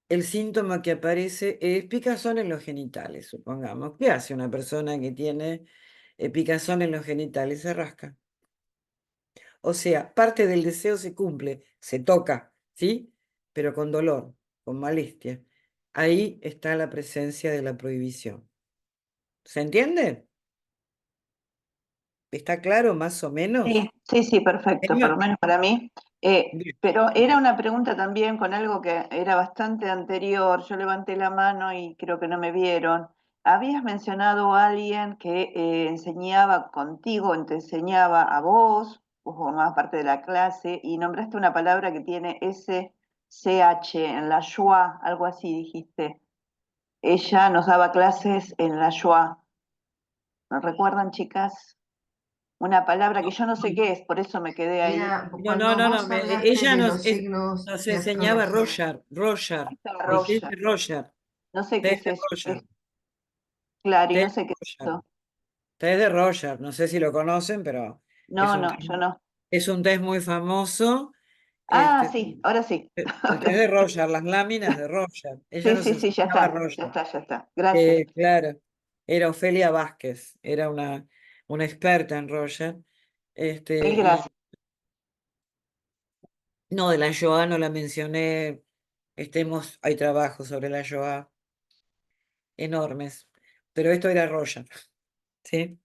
el síntoma que aparece es picazón en los genitales, supongamos. ¿Qué hace una persona que tiene picazón en los genitales? Se rasca. O sea, parte del deseo se cumple, se toca, ¿sí? Pero con dolor, con molestia. Ahí está la presencia de la prohibición. ¿Se entiende? ¿Está claro más o Sí, menos? sí, sí, perfecto, por lo Emma, menos para mí. bien, Pero era bien. una pregunta también con algo que era bastante anterior. Yo levanté la mano y creo que no me vieron. Habías mencionado a alguien que enseñaba contigo, te enseñaba a vos formabas parte de la clase, y nombraste una palabra que tiene SCH en la Shoah, algo así dijiste. Ella nos daba clases en la Shoah. ¿No recuerdan, chicas? Una palabra que yo no sé qué es, por eso me quedé ahí. Mira, No, no, cuando no, no. vos hablaste Ella de los signos nos de enseñaba astrología, Roger. Esta Dijiste Roya, Roger. no sé qué Té es de eso, Roger. claro, y Té no de sé qué es Roger. eso. Té de Roger. No sé si lo conocen, pero es No, un té, no, yo no. es un té muy famoso. Ah, Este, sí, ahora sí. el té de Roger, las láminas de Roger. Ella Sí, nos sí, sí, ya enseñaba está, ya Roger. está, ya está. Gracias. Claro, era Ofelia Vázquez, era una experta en Roger. Mil Y gracias. no, de la Shoah no la mencioné. Hay trabajos sobre la Shoah enormes, pero esto era Roger, ¿sí?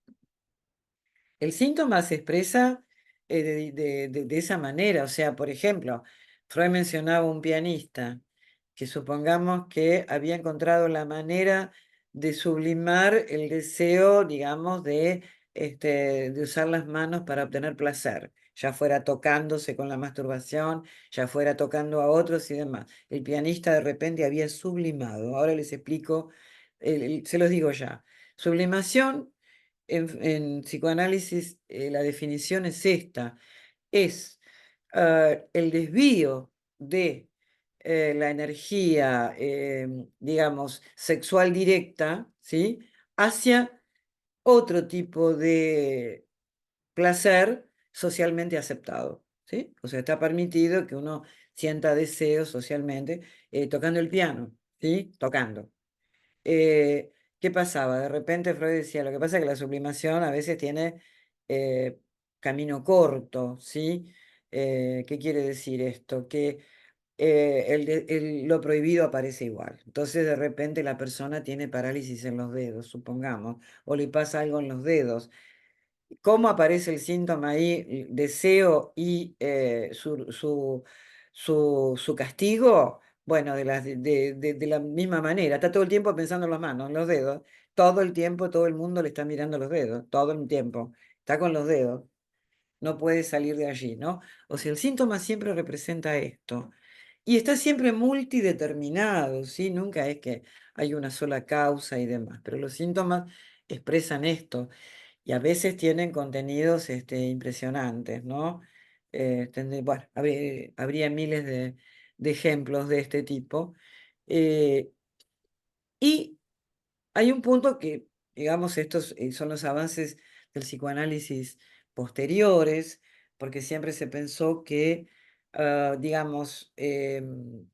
El síntoma se expresa de esa manera, o sea, por ejemplo, Freud mencionaba un pianista que supongamos que había encontrado la manera de sublimar el deseo, digamos, de usar las manos para obtener placer, ya fuera tocándose con la masturbación, ya fuera tocando a otros y demás. El pianista de repente había sublimado, ahora les explico, se los digo ya. Sublimación en psicoanálisis, la definición es esta, es el desvío de la energía, digamos, sexual directa, ¿sí? Hacia otro tipo de placer socialmente aceptado, ¿sí? O sea, está permitido que uno sienta deseo socialmente tocando el piano, ¿sí? Tocando. Eh, ¿Qué pasaba? De repente Freud decía, lo que pasa es que la sublimación a veces tiene eh, camino corto, ¿sí? ¿Qué quiere decir esto? Que lo prohibido aparece igual. Entonces de repente la persona tiene parálisis en los dedos, supongamos, o le pasa algo en los dedos. ¿Cómo aparece el síntoma ahí? Deseo y su castigo. Bueno, de la misma manera. Está todo el tiempo pensando en las manos, en los dedos. Todo el tiempo, todo el mundo le está mirando los dedos. Todo el tiempo. Está con los dedos. No puede salir de allí, ¿no? O sea, el síntoma siempre representa esto. Y está siempre multideterminado, ¿sí? Nunca es que hay una sola causa y demás. Pero los síntomas expresan esto y a veces tienen contenidos impresionantes, ¿no? Bueno, habría miles de ejemplos de este tipo. Eh, y hay un punto que, digamos, estos son los avances del psicoanálisis posteriores, porque siempre se pensó que, digamos, en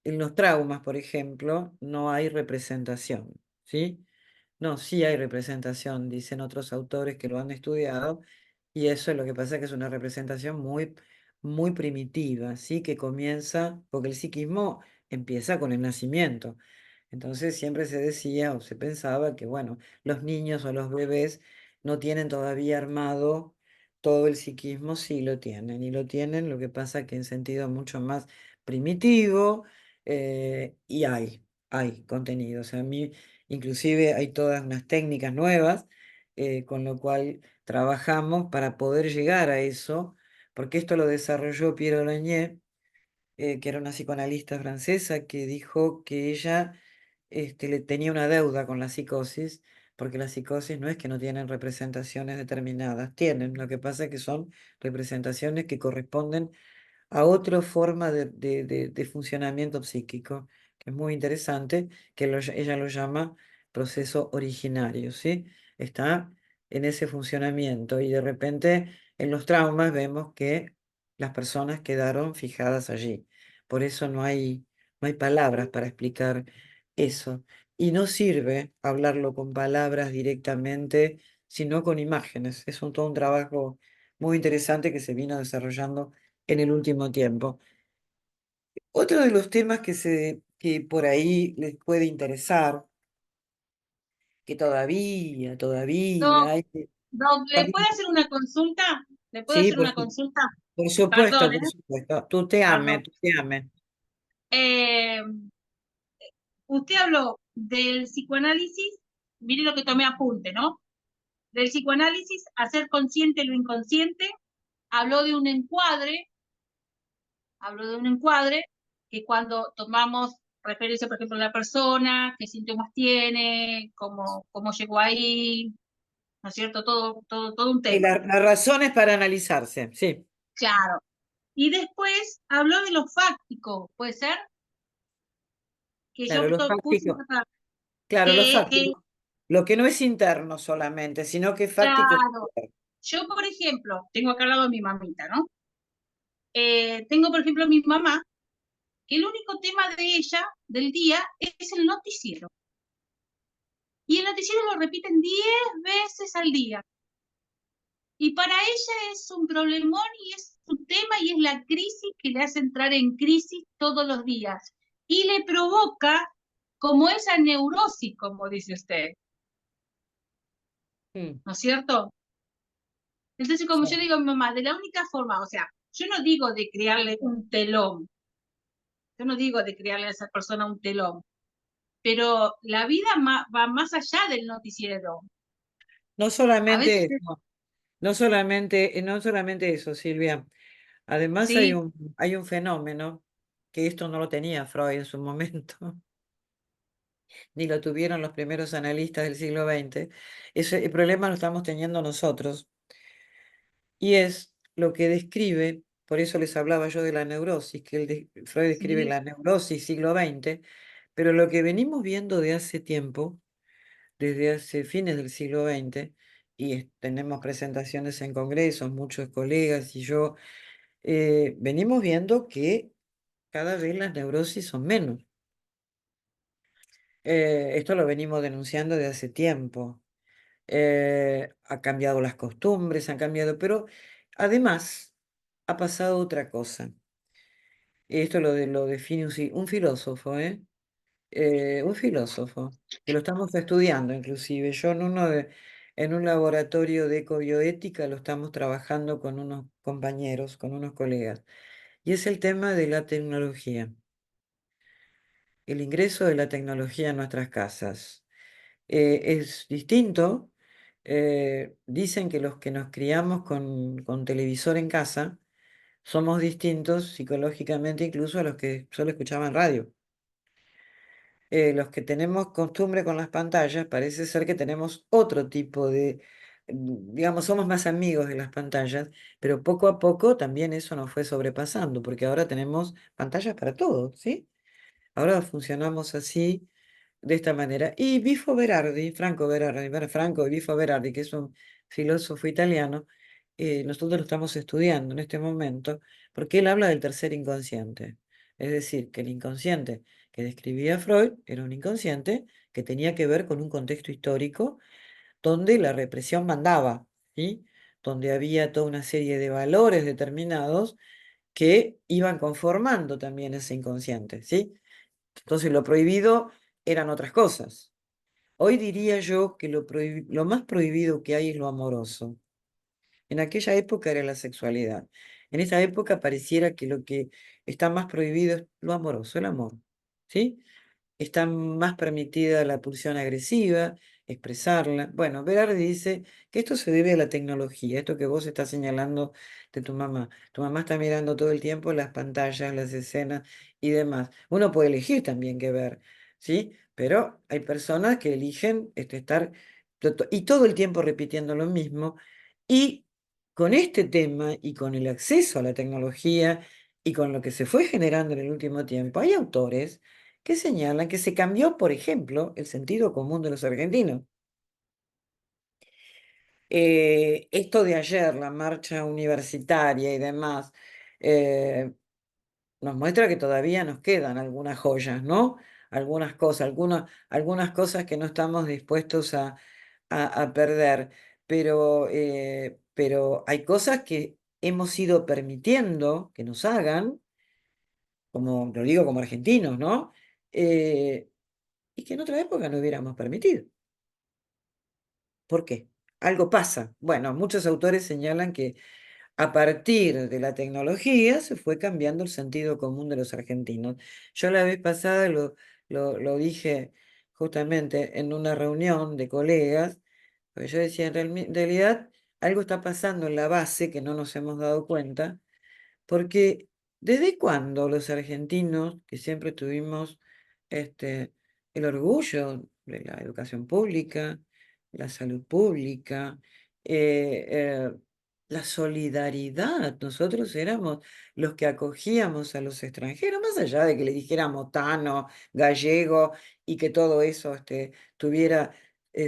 los traumas, por ejemplo, no hay representación, ¿sí? No, sí hay representación, dicen otros autores que lo han estudiado, y eso es lo que pasa que es una representación muy primitiva, ¿sí? Que comienza, porque el psiquismo empieza con el nacimiento. Entonces siempre se decía o se pensaba que, bueno, los niños o los bebés no tienen todavía armado todo el psiquismo, sí lo tienen, y lo tienen, lo que pasa que en sentido mucho más primitivo, y hay contenido. O sea, a mí inclusive hay todas unas técnicas nuevas, con lo cual trabajamos para poder llegar a eso, porque esto lo desarrolló Piero Lanier, que era una psicoanalista francesa, que dijo que ella le tenía una deuda con la psicosis, porque la psicosis no es que no tienen representaciones determinadas, tienen, lo que pasa es que son representaciones que corresponden a otra forma de funcionamiento psíquico, que es muy interesante, que ella lo llama proceso originario, ¿sí? Está en ese funcionamiento y de repente en los traumas vemos que las personas quedaron fijadas allí. Por eso no hay palabras para explicar eso. Y no sirve hablarlo con palabras directamente, sino con imágenes. Es todo un trabajo muy interesante que se vino desarrollando en el último tiempo. Otro de los temas que por ahí les puede interesar, que todavía Doc, hay Doc, ¿le puedo perdón, hacer una consulta? ¿Le puedo sí, hacer una consulta? por supuesto, Perdón, por supuesto. Tú te perdón. ames, tú te ames. Eh, Usted habló del psicoanálisis, mire lo que tomé apunte, ¿no? Del psicoanálisis, hacer consciente lo inconsciente, habló de un encuadre, habló de un encuadre que cuando tomamos referencia, por ejemplo, a la persona, qué síntomas tiene, cómo llegó ahí, ¿no es cierto? Todo un Y tema. la razón es para analizarse, sí, Claro. Y después habló de lo fáctico, ¿puede ser? Que yo claro, lo puse fáctico, acá, claro, lo que fáctico, lo que no es interno solamente, sino que es fáctico. claro, yo por ejemplo, tengo acá al lado a mi mamita, ¿no? Tengo por ejemplo a mi mamá, que el único tema de ella, del día, es el noticiero. Y el noticiero lo repiten 10 veces al día. Y para ella es un problemón y es su tema y es la crisis que le hace entrar en crisis todos los días. Y le provoca como esa neurosis, como dice usted, Mm, ¿no es cierto? Entonces, como yo sí. digo a mi mamá, de la única forma, o sea, yo no digo de crearle un telón, yo no digo de crearle a esa persona un telón, pero la vida va más allá del noticiero. No A solamente veces, eso, no solamente eso, Silvia. Además sí, hay un fenómeno que esto no lo tenía Freud en su momento, ni lo tuvieron los primeros analistas del siglo XX. El problema lo estamos teniendo nosotros, y es lo que describe, por eso les hablaba yo de la neurosis, que Freud describe sí, la neurosis siglo XX, pero lo que venimos viendo de hace tiempo, desde hace fines del siglo XX, y tenemos presentaciones en congresos, muchos colegas y yo, venimos viendo que cada vez las neurosis son menos. Esto lo venimos denunciando desde hace tiempo. Ha cambiado las costumbres, han cambiado, pero además ha pasado otra cosa. Esto lo define un filósofo, ¿eh? Un filósofo, que lo estamos estudiando inclusive. Yo en un laboratorio de ecobioética lo estamos trabajando con unos compañeros, con unos colegas. Y es el tema de la tecnología, el ingreso de la tecnología a nuestras casas. Es distinto. Dicen que los que nos criamos con televisor en casa somos distintos psicológicamente incluso a los que solo escuchaban radio. Los que tenemos costumbre con las pantallas, parece ser que tenemos otro tipo digamos, somos más amigos de las pantallas, pero poco a poco también eso nos fue sobrepasando, porque ahora tenemos pantallas para todo, ¿sí? Ahora funcionamos así, de esta manera. Y Bifo Berardi, Franco Berardi, Franco y Bifo Berardi, que es un filósofo italiano, nosotros lo estamos estudiando en este momento, porque él habla del tercer inconsciente. Es decir, que el inconsciente que describía Freud era un inconsciente que tenía que ver con un contexto histórico donde la represión mandaba, ¿sí? Donde había toda una serie de valores determinados que iban conformando también ese inconsciente, ¿sí? Entonces lo prohibido eran otras cosas. Hoy diría yo que lo más prohibido que hay es lo amoroso. En aquella época era la sexualidad. En esta época pareciera que lo que está más prohibido es lo amoroso, el amor. ¿Sí? Está más permitida la pulsión agresiva, expresarla. Bueno, Berardi dice que esto se debe a la tecnología, esto que vos estás señalando de tu mamá. Tu mamá está mirando todo el tiempo las pantallas, las escenas y demás. Uno puede elegir también qué ver, ¿sí? Pero hay personas que eligen estar y todo el tiempo repitiendo lo mismo. Y con este tema y con el acceso a la tecnología y con lo que se fue generando en el último tiempo, hay autores que señalan que se cambió, por ejemplo, el sentido común de los argentinos. Esto de ayer, la marcha universitaria y demás, eh, nos muestra que todavía nos quedan algunas joyas, ¿no? Algunas cosas, algunas cosas que no estamos dispuestos a perder, pero hay cosas que hemos ido permitiendo que nos hagan, como lo digo como argentinos, ¿no? Eh, y que en otra época no hubiéramos permitido. ¿Por qué? Algo pasa. Bueno, muchos autores señalan que a partir de la tecnología se fue cambiando el sentido común de los argentinos. Yo la vez pasada lo dije justamente en una reunión de colegas, porque yo decía, en realidad algo está pasando en la base que no nos hemos dado cuenta, porque ¿desde cuándo los argentinos, que siempre tuvimos el orgullo de la educación pública, la salud pública, eh, eh, la solidaridad, nosotros éramos los que acogíamos a los extranjeros, más allá de que le dijéramos tano, gallego y que todo eso tuviera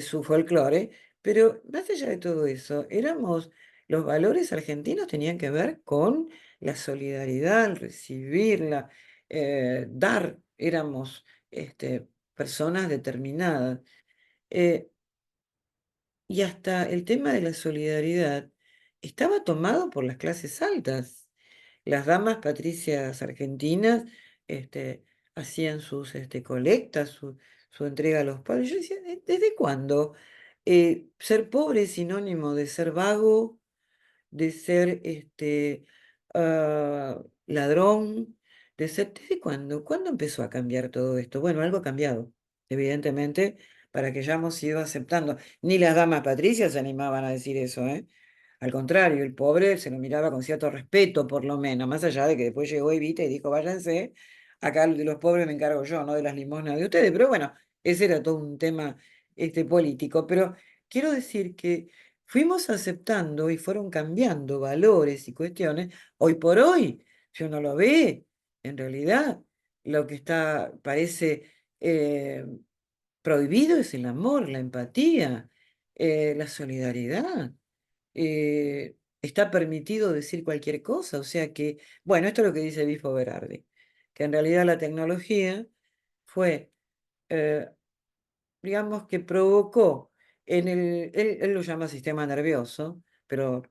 su folclore, pero más allá de todo eso, los valores argentinos tenían que ver con la solidaridad, el recibirla, dar, éramos personas determinadas. Eh, y hasta el tema de la solidaridad estaba tomado por las clases altas. Las damas patricias argentinas hacían sus colectas, su entrega a los padres. Yo decía, ¿desde cuándo ser pobre es sinónimo de ser vago, de ser ladrón, de ser... ¿Desde cuándo? ¿Cuándo empezó a cambiar todo esto? Bueno, algo ha cambiado, evidentemente, para que ya hemos ido aceptando. Ni las damas patricias se animaban a decir eso, ¿eh? Al contrario, el pobre se lo miraba con cierto respeto, por lo menos, más allá de que después llegó Evita y dijo, váyanse, acá de los pobres me encargo yo, no de las limosnas de ustedes. Pero bueno, ese era todo un tema político. Pero quiero decir que fuimos aceptando y fueron cambiando valores y cuestiones. Hoy por hoy, si uno lo ve, en realidad, lo que parece Prohibido es el amor, la empatía, la solidaridad. Está permitido decir cualquier cosa. O sea que, bueno, esto es lo que dice Bifo Berardi, que en realidad la tecnología fue, digamos que provocó él lo llama sistema nervioso, pero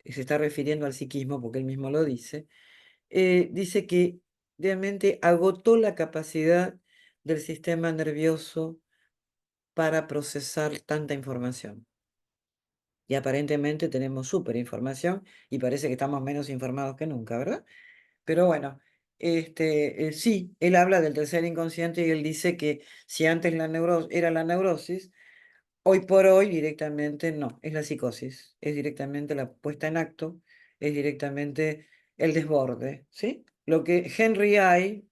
se está refiriendo al psiquismo porque él mismo lo dice, dice que realmente agotó la capacidad del sistema nervioso para procesar tanta información. Y aparentemente tenemos súper información y parece que estamos menos informados que nunca, ¿verdad? Pero bueno, sí, él habla del tercer inconsciente y él dice que si antes era la neurosis, hoy por hoy directamente no, es la psicosis, es directamente la puesta en acto, es directamente el desborde, ¿sí? Lo que Henry I,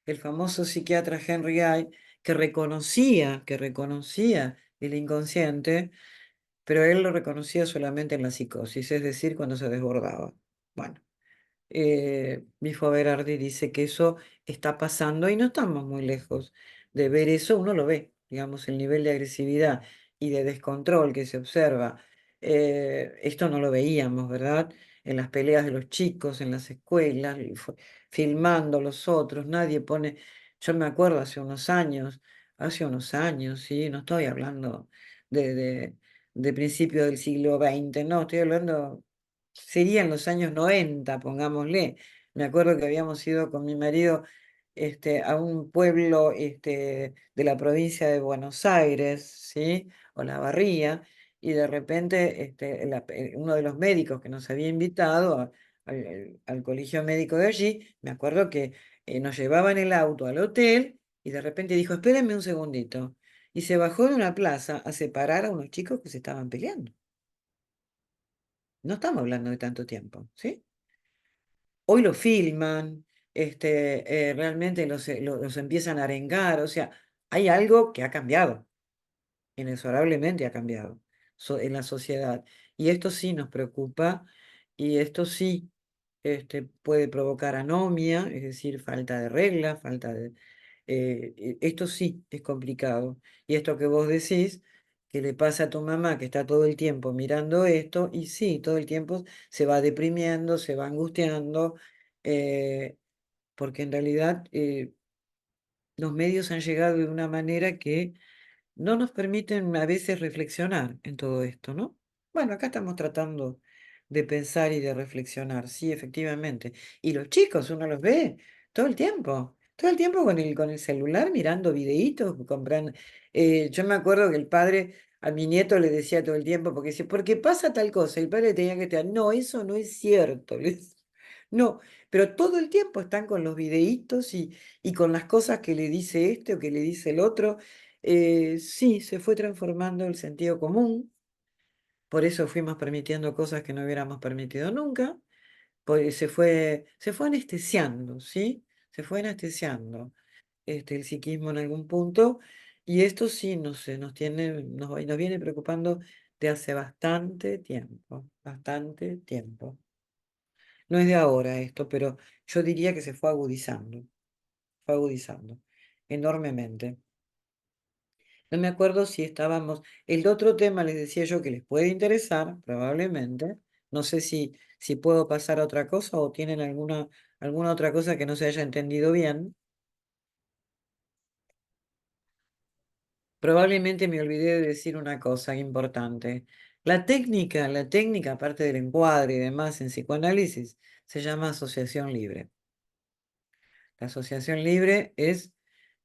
el famoso psiquiatra Henry I, que reconocía el inconsciente, pero él lo reconocía solamente en la psicosis, es decir, cuando se desbordaba. Bueno, Bifo Berardi dice que eso está pasando y no estamos muy lejos de ver eso, uno lo ve, digamos, el nivel de agresividad y de descontrol que se observa. Esto no lo veíamos, ¿verdad? En las peleas de los chicos, en las escuelas, filmando los otros, nadie pone, yo me acuerdo hace unos años, sí, no estoy hablando de, de, de principios del siglo XX, no, estoy hablando serían los años 90, pongámosle. Me acuerdo que habíamos ido con mi marido a un pueblo de la provincia de Buenos Aires, ¿sí? Olavarría, y de repente uno de los médicos que nos había invitado al colegio médico de allí, me acuerdo que nos llevaba en el auto al hotel y de repente dijo, espérenme un segundito. Y se bajó de una plaza a separar a unos chicos que se estaban peleando. No estamos hablando de tanto tiempo, ¿sí? Hoy lo filman, realmente los empiezan a arengar, o sea, hay algo que ha cambiado, inexorablemente ha cambiado en la sociedad. Y esto sí nos preocupa y esto sí puede provocar anomia, es decir, falta de reglas, esto sí es complicado. Y esto que vos decís, que le pasa a tu mamá que está todo el tiempo mirando esto, y sí, todo el tiempo se va deprimiendo, se va angustiando, eh, porque en realidad los medios han llegado de una manera que no nos permiten a veces reflexionar en todo esto, ¿no? Bueno, acá estamos tratando de pensar y de reflexionar, sí, efectivamente. Y los chicos, uno los ve todo el tiempo con el celular mirando videitos, comprando. Yo me acuerdo que el padre a mi nieto le decía todo el tiempo, porque dice, ¿por qué pasa tal cosa? El padre tenía que estar, no, eso no es cierto. No, pero todo el tiempo están con los videitos y con las cosas que le dice este o que le dice el otro. Sí, se fue transformando el sentido común, por eso fuimos permitiendo cosas que no hubiéramos permitido nunca, pues se fue anestesiando, ¿sí? Se fue anestesiando el psiquismo en algún punto, y esto sí nos viene preocupando de hace bastante tiempo, bastante tiempo. No es de ahora esto, pero yo diría que se fue agudizando enormemente. No me acuerdo si estábamos. El otro tema les decía yo que les puede interesar, probablemente. No sé si puedo pasar a otra cosa o tienen alguna otra cosa que no se haya entendido bien. Probablemente me olvidé de decir una cosa importante. La técnica, aparte del encuadre y demás en psicoanálisis, se llama asociación libre. La asociación libre es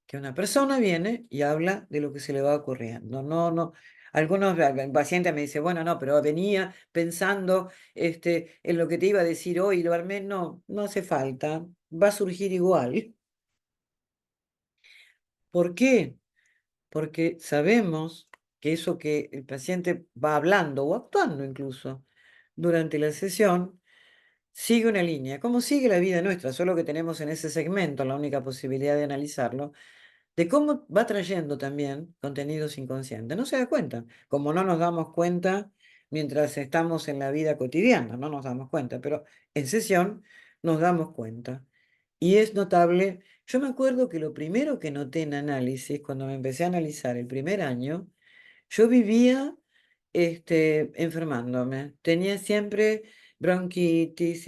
que una persona viene y habla de lo que se le va ocurriendo. No, no. Algunos pacientes me dicen, bueno, no, pero venía pensando en lo que te iba a decir hoy, lo armé. No, no hace falta. Va a surgir igual. ¿Por qué? Porque sabemos que eso que el paciente va hablando o actuando incluso durante la sesión sigue una línea, como sigue la vida nuestra, solo que tenemos en ese segmento la única posibilidad de analizarlo, de cómo va trayendo también contenidos inconscientes. No se da cuenta, como no nos damos cuenta mientras estamos en la vida cotidiana, no nos damos cuenta, pero en sesión nos damos cuenta. Y es notable Yo me acuerdo que lo primero que noté en análisis, cuando me empecé a analizar el primer año, yo vivía enfermándome. Tenía siempre bronquitis,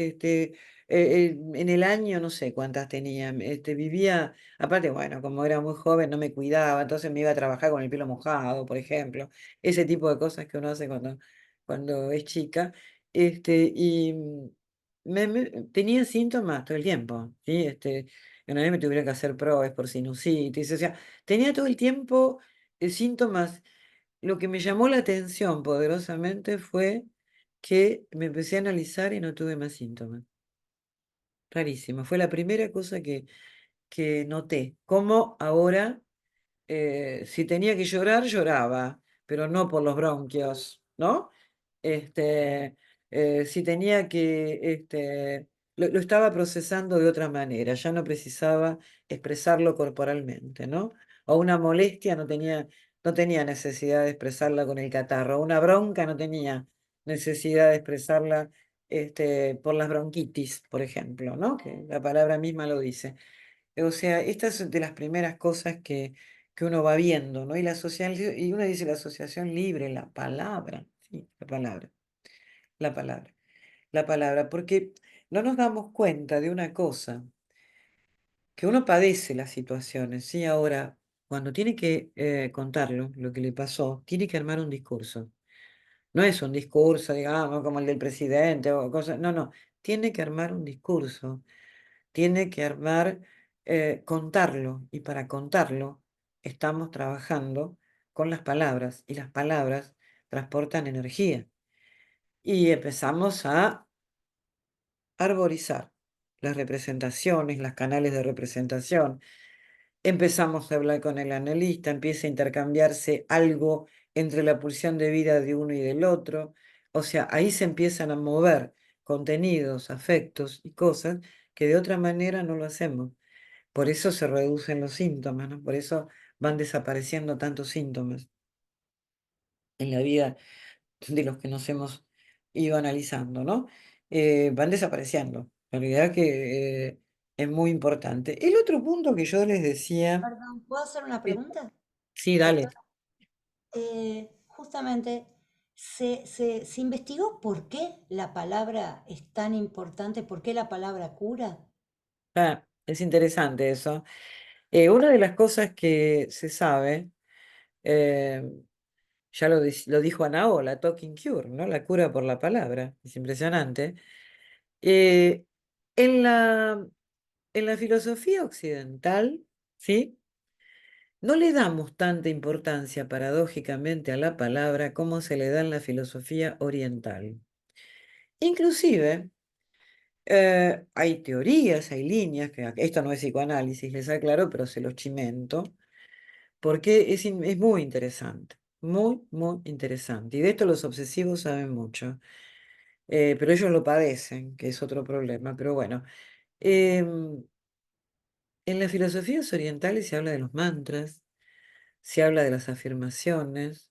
en el año no sé cuántas tenía. Vivía, aparte, bueno, como era muy joven, no me cuidaba, entonces me iba a trabajar con el pelo mojado, por ejemplo. Ese tipo de cosas que uno hace cuando es chica. Y tenía síntomas todo el tiempo, ¿sí? Una vez me tuvieron que hacer pruebas por sinusitis, o sea, tenía todo el tiempo síntomas. Lo que me llamó la atención poderosamente fue que me empecé a analizar y no tuve más síntomas. Rarísimo. Fue la primera cosa que noté. Como ahora, si tenía que llorar, lloraba, pero no por los bronquios, ¿no? Este, si tenía que, lo estaba procesando de otra manera, ya no precisaba expresarlo corporalmente, ¿no? O una molestia no tenía necesidad de expresarla con el catarro, una bronca no tenía necesidad de expresarla, por las bronquitis, por ejemplo, ¿no? Que la palabra misma lo dice. O sea, estas son de las primeras cosas que uno va viendo, ¿no? Y uno dice la asociación libre, la palabra, sí, la palabra, la palabra, porque no nos damos cuenta de una cosa, que uno padece las situaciones, ¿sí? Ahora, cuando tiene que contarlo, lo que le pasó, tiene que armar un discurso. No es un discurso, digamos, como el del presidente o cosas, no, no, tiene que armar un discurso, tiene que contarlo, y para contarlo estamos trabajando con las palabras, y las palabras transportan energía. Y empezamos a arborizar las representaciones, los canales de representación. Empezamos a hablar con el analista, empieza a intercambiarse algo entre la pulsión de vida de uno y del otro. O sea, ahí se empiezan a mover contenidos, afectos y cosas que de otra manera no lo hacemos. Por eso se reducen los síntomas, ¿no? Por eso van desapareciendo tantos síntomas en la vida de los que nos hemos ido analizando, ¿no? Van desapareciendo. La realidad que es muy importante. El otro punto que yo les decía, Perdón, ¿puedo hacer una sí, pregunta? sí, dale. Justamente, ¿se investigó por qué la palabra es tan importante? ¿Por qué la palabra cura? Es interesante eso. Una de las cosas que se sabe, eh, ya lo dijo Anao, la talking cure, ¿no? La cura por la palabra. Es impresionante. Eh, en la filosofía occidental, ¿sí? No le damos tanta importancia paradójicamente a la palabra como se le da en la filosofía oriental. Inclusive, hay teorías, hay líneas, que esto no es psicoanálisis, les aclaro, pero se los chimento, porque es muy interesante, muy, muy interesante. Y de esto los obsesivos saben mucho, pero ellos lo padecen, que es otro problema, pero bueno. em, En las filosofías orientales se habla de los mantras, se habla de las afirmaciones,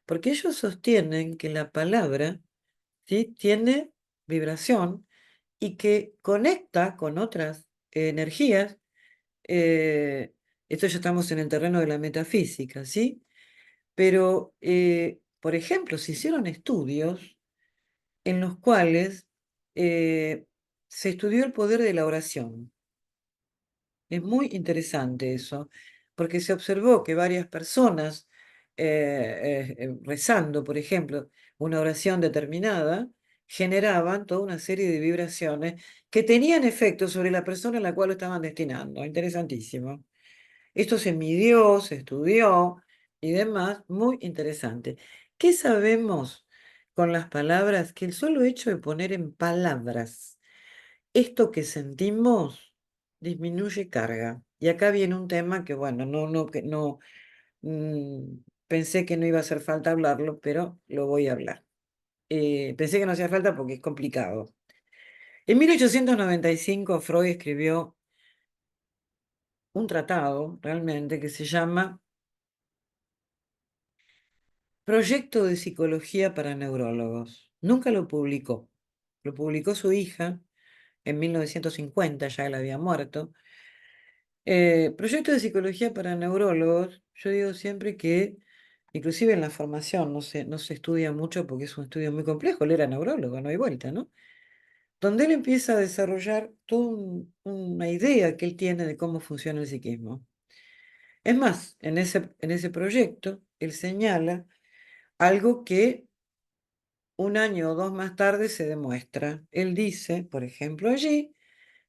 porque ellos sostienen que la palabra, ¿sí?, tiene vibración y que conecta con otras energías. eh, Esto ya estamos en el terreno de la metafísica, ¿sí? Pero, por ejemplo, se hicieron estudios en los cuales se estudió el poder de la oración. Es muy interesante eso, porque se observó que varias personas rezando, por ejemplo, una oración determinada, generaban toda una serie de vibraciones que tenían efecto sobre la persona a la cual lo estaban destinando. Interesantísimo. Esto se midió, se estudió y demás, muy interesante. ¿Qué sabemos con las palabras? Que el solo hecho de poner en palabras esto que sentimos disminuye carga. Y acá viene un tema que, bueno, mm, pensé que no iba a hacer falta hablarlo, pero lo voy a hablar. Pensé que no hacía falta porque es complicado. En 1895 Freud escribió un tratado realmente que se llama Proyecto de Psicología para Neurólogos. Nunca lo publicó. Lo publicó su hija en 1950, ya él había muerto. Proyecto de psicología para neurólogos, yo digo siempre que, inclusive en la formación, no se estudia mucho porque es un estudio muy complejo, él era neurólogo, no hay vuelta, ¿no? Donde él empieza a desarrollar toda una idea que él tiene de cómo funciona el psiquismo. Es más, en ese proyecto, él señala algo que un año o dos más tarde se demuestra. Él dice, por ejemplo, allí,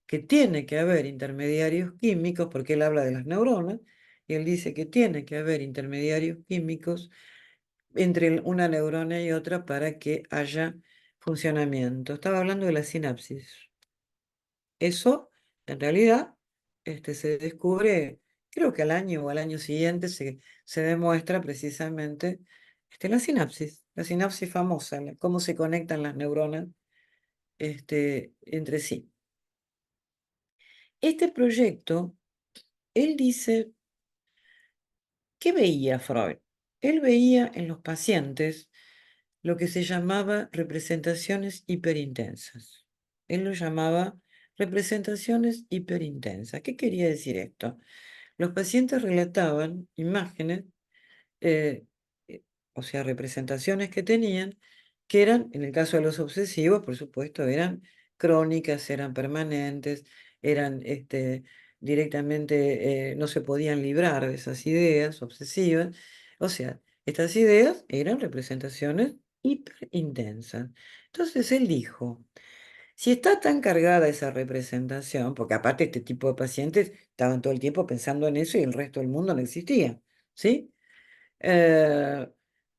que tiene que haber intermediarios químicos, porque él habla de las neuronas, y él dice que tiene que haber intermediarios químicos entre una neurona y otra para que haya funcionamiento. Estaba hablando de la sinapsis. Eso, en realidad, se descubre, creo que al año o al año siguiente se demuestra precisamente la sinapsis famosa, cómo se conectan las neuronas entre sí. Este proyecto, él dice, ¿qué veía Freud? Él veía en los pacientes lo que se llamaba representaciones hiperintensas. Él lo llamaba representaciones hiperintensas. ¿Qué quería decir esto? Los pacientes relataban imágenes, eh, eh, o sea, representaciones que tenían, que eran, en el caso de los obsesivos, por supuesto, eran crónicas, eran permanentes, eran directamente, no se podían librar de esas ideas obsesivas. O sea, estas ideas eran representaciones hiperintensas. Entonces él dijo, si está tan cargada esa representación, porque aparte este tipo de pacientes estaban todo el tiempo pensando en eso y el resto del mundo no existía, ¿sí? Eh,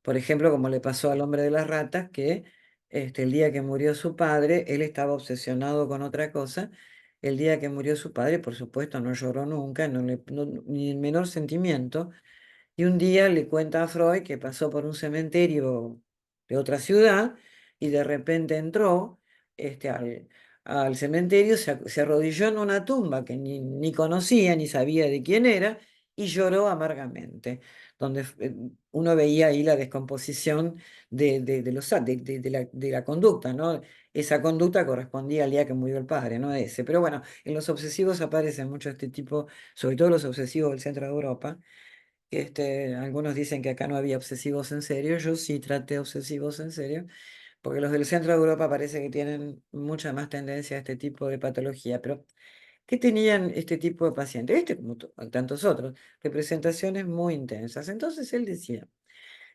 por ejemplo, como le pasó al hombre de las ratas, que el día que murió su padre, él estaba obsesionado con otra cosa. El día que murió su padre, por supuesto, no lloró nunca, ni el menor sentimiento. Y un día le cuenta a Freud que pasó por un cementerio de otra ciudad y de repente entró al cementerio, se arrodilló en una tumba que ni conocía ni sabía de quién era y lloró amargamente, donde uno veía ahí la descomposición de la conducta, ¿no? Esa conducta correspondía al día que murió el padre, no ese. Pero bueno, en los obsesivos aparecen mucho este tipo, sobre todo los obsesivos del centro de Europa. Algunos dicen que acá no había obsesivos en serio, yo sí traté obsesivos en serio, porque los del centro de Europa parece que tienen mucha más tendencia a este tipo de patología, pero ¿qué tenían este tipo de pacientes? Como tantos otros, representaciones muy intensas. Entonces él decía,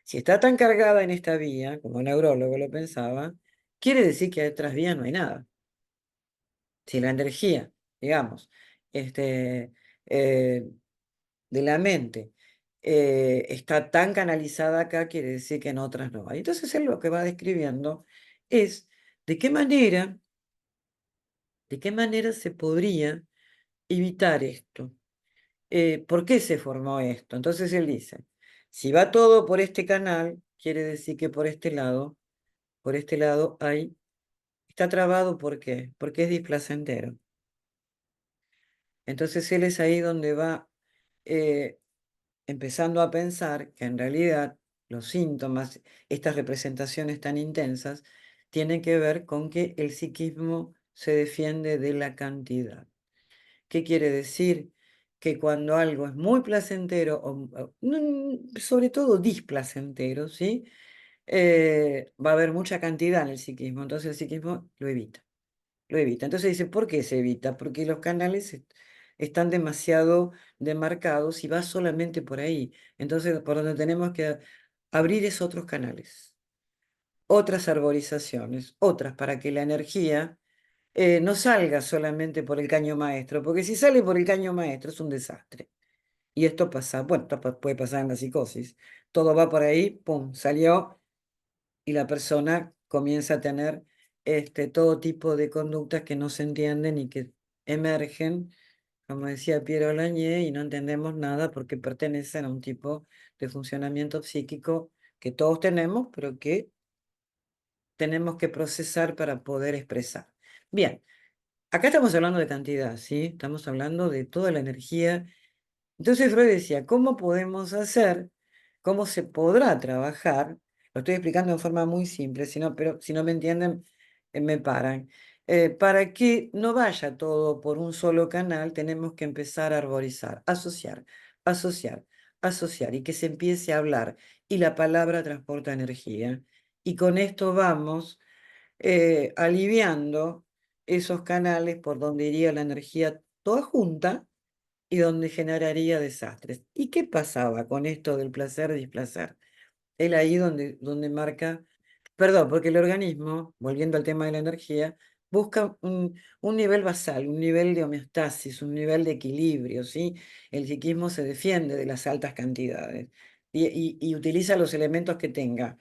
si está tan cargada en esta vía, como neurólogo lo pensaba, quiere decir que otras vías no hay nada. Si la energía, digamos, eh, de la mente está tan canalizada acá, quiere decir que en otras no hay. Entonces él lo que va describiendo es de qué manera se podría evitar esto. ¿Por qué se formó esto? Entonces él dice, si va todo por este canal, quiere decir que por este lado está trabado, ¿por qué? Porque es displacentero. Entonces él es ahí donde va eh, empezando a pensar que en realidad los síntomas, estas representaciones tan intensas, tienen que ver con que el psiquismo se defiende de la cantidad. ¿Qué quiere decir? Que cuando algo es muy placentero, sobre todo displacentero, ¿sí? Va a haber mucha cantidad en el psiquismo, entonces el psiquismo lo evita. Lo evita. Entonces dice, ¿por qué se evita? Porque los canales están demasiado demarcados y va solamente por ahí. Entonces, por donde tenemos que abrir es otros canales, otras arborizaciones, otras para que la energía no salga solamente por el caño maestro, porque si sale por el caño maestro es un desastre. Y esto pasa, bueno, esto puede pasar en la psicosis. Todo va por ahí, pum, salió y la persona comienza a tener todo tipo de conductas que no se entienden y que emergen, como decía Piero Lañé, y no entendemos nada porque pertenecen a un tipo de funcionamiento psíquico que todos tenemos, pero que tenemos que procesar para poder expresar. Bien, acá estamos hablando de cantidad, ¿sí? Estamos hablando de toda la energía. Entonces Freud decía, ¿cómo podemos hacer? ¿Cómo se podrá trabajar? Lo estoy explicando de forma muy simple, pero si no me entienden, me paran. Para que no vaya todo por un solo canal, tenemos que empezar a arborizar, asociar, asociar, asociar y que se empiece a hablar. Y la palabra transporta energía. Y con esto vamos aliviando esos canales por donde iría la energía toda junta y donde generaría desastres. ¿Y qué pasaba con esto del placer-displacer? Él ahí donde marca, perdón, porque el organismo, volviendo al tema de la energía, busca un nivel basal, un nivel de homeostasis, un nivel de equilibrio, ¿sí? El psiquismo se defiende de las altas cantidades y utiliza los elementos que tenga,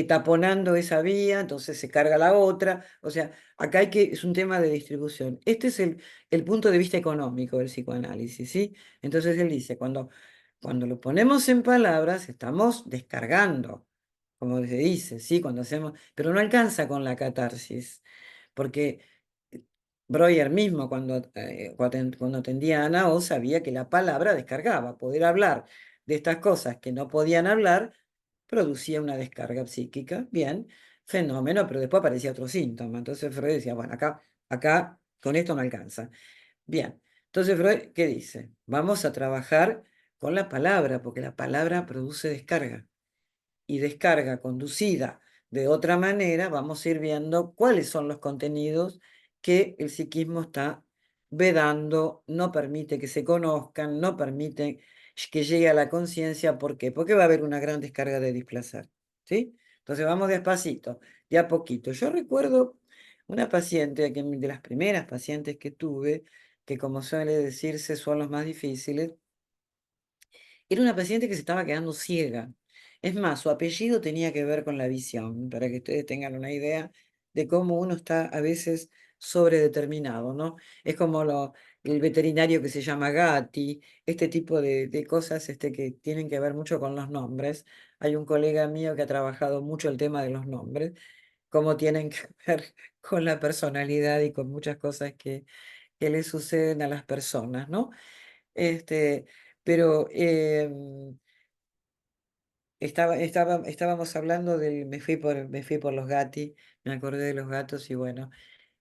taponando esa vía, entonces se carga la otra, o sea, acá es un tema de distribución. Este es el punto de vista económico del psicoanálisis, ¿sí? Entonces él dice, cuando lo ponemos en palabras, estamos descargando, como se dice, ¿sí? Cuando hacemos, pero no alcanza con la catarsis, porque Breuer mismo, cuando atendía a Ana O, sabía que la palabra descargaba. Poder hablar de estas cosas que no podían hablar producía una descarga psíquica. Bien, fenómeno, pero después aparecía otro síntoma. Entonces Freud decía, bueno, acá con esto no alcanza. Bien, entonces Freud, ¿qué dice? Vamos a trabajar con la palabra, porque la palabra produce descarga. Y descarga conducida de otra manera, vamos a ir viendo cuáles son los contenidos que el psiquismo está vedando, no permite que se conozcan, no permite que llegue a la conciencia. ¿Por qué? Porque va a haber una gran descarga de displacer. ¿Sí? Entonces vamos despacito, de a poquito. Yo recuerdo una paciente, de las primeras pacientes que tuve, que como suele decirse son los más difíciles, era una paciente que se estaba quedando ciega. Es más, su apellido tenía que ver con la visión, para que ustedes tengan una idea de cómo uno está a veces sobredeterminado, ¿no? Es como el veterinario que se llama Gatti, este tipo de cosas que tienen que ver mucho con los nombres. Hay un colega mío que ha trabajado mucho el tema de los nombres, cómo tienen que ver con la personalidad y con muchas cosas que le suceden a las personas, ¿no? Este, pero estábamos hablando me fui por los gati, me acordé de los gatos y bueno,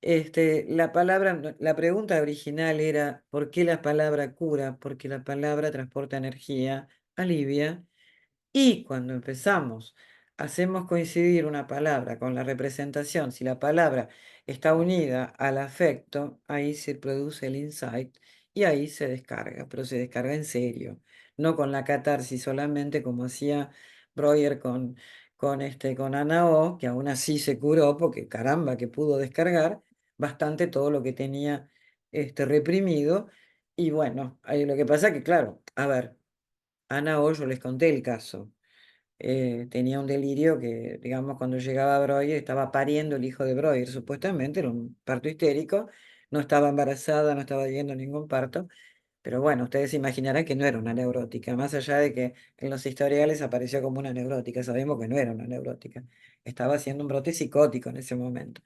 la palabra, la pregunta original era, ¿por qué la palabra cura? Porque la palabra transporta energía, alivia, y cuando empezamos, hacemos coincidir una palabra con la representación, si la palabra está unida al afecto, ahí se produce el insight y ahí se descarga, pero se descarga en serio, no con la catarsis solamente como hacía Breuer con Ana O, que aún así se curó porque caramba que pudo descargar bastante todo lo que tenía reprimido. Y bueno, ahí lo que pasa que claro, a ver, Ana O, yo les conté el caso. Tenía un delirio que, digamos, cuando llegaba Breuer, estaba pariendo el hijo de Breuer, supuestamente, era un parto histérico, no estaba embarazada, no estaba yendo ningún parto, pero bueno, ustedes se imaginarán que no era una neurótica, más allá de que en los historiales apareció como una neurótica, sabemos que no era una neurótica, estaba haciendo un brote psicótico en ese momento.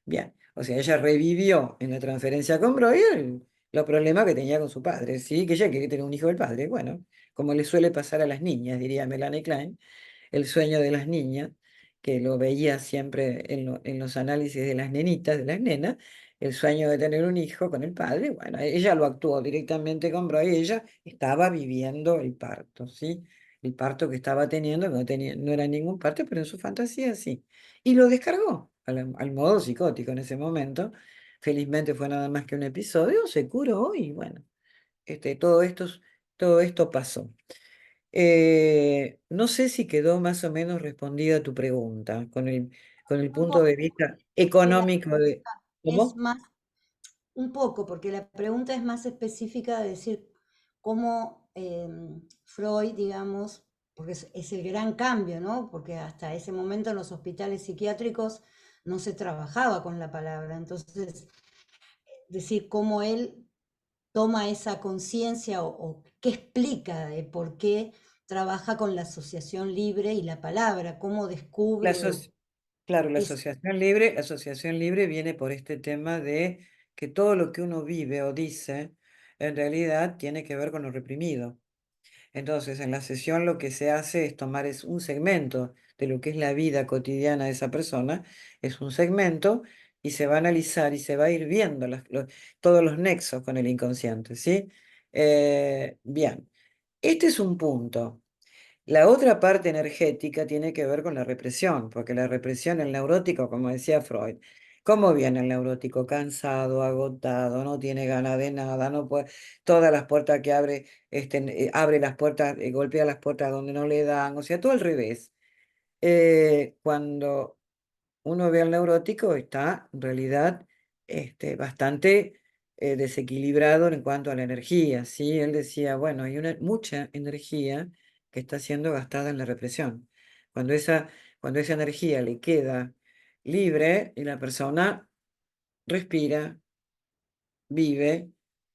Bien, o sea, ella revivió en la transferencia con Breuer los problemas que tenía con su padre, ¿sí? Que ella quería tener un hijo del padre, bueno, como le suele pasar a las niñas, diría Melanie Klein, el sueño de las niñas, que lo veía siempre en los análisis de las nenitas, de las nenas, el sueño de tener un hijo con el padre. Bueno, ella lo actuó directamente con Breuer y ella estaba viviendo el parto, ¿sí? El parto que estaba teniendo, que no era ningún parto, pero en su fantasía sí. Y lo descargó al modo psicótico en ese momento. Felizmente fue nada más que un episodio, se curó y bueno, todo esto pasó. No sé si quedó más o menos respondida tu pregunta con el Un punto poco, de vista porque la económico de... pregunta es ¿Cómo? más, un poco, porque la pregunta es más específica de decir cómo Freud, digamos, porque es el gran cambio, ¿no? Porque hasta ese momento en los hospitales psiquiátricos no se trabajaba con la palabra. Entonces, decir cómo él toma esa conciencia o qué explica de por qué trabaja con la asociación libre y la palabra, cómo La descubre aso- claro, es la asociación libre viene por este tema de que todo lo que uno vive o dice en realidad tiene que ver con lo reprimido. Entonces, en la sesión lo que se hace es tomar un segmento de lo que es la vida cotidiana de esa persona, es un segmento, y se va a analizar y se va a ir viendo todos los nexos con el inconsciente, ¿sí? Bien, este es un punto. La otra parte energética tiene que ver con la represión, porque la represión, el neurótico, como decía Freud, ¿cómo viene el neurótico? Cansado, agotado, no tiene ganas de nada, no puede, todas las puertas que abre, abre las puertas, golpea las puertas donde no le dan, o sea, todo al revés. Cuando uno ve al neurótico, está en realidad bastante desequilibrado en cuanto a la energía, ¿sí? Él decía, bueno, hay mucha energía que está siendo gastada en la represión. Cuando cuando esa energía le queda libre y la persona respira, vive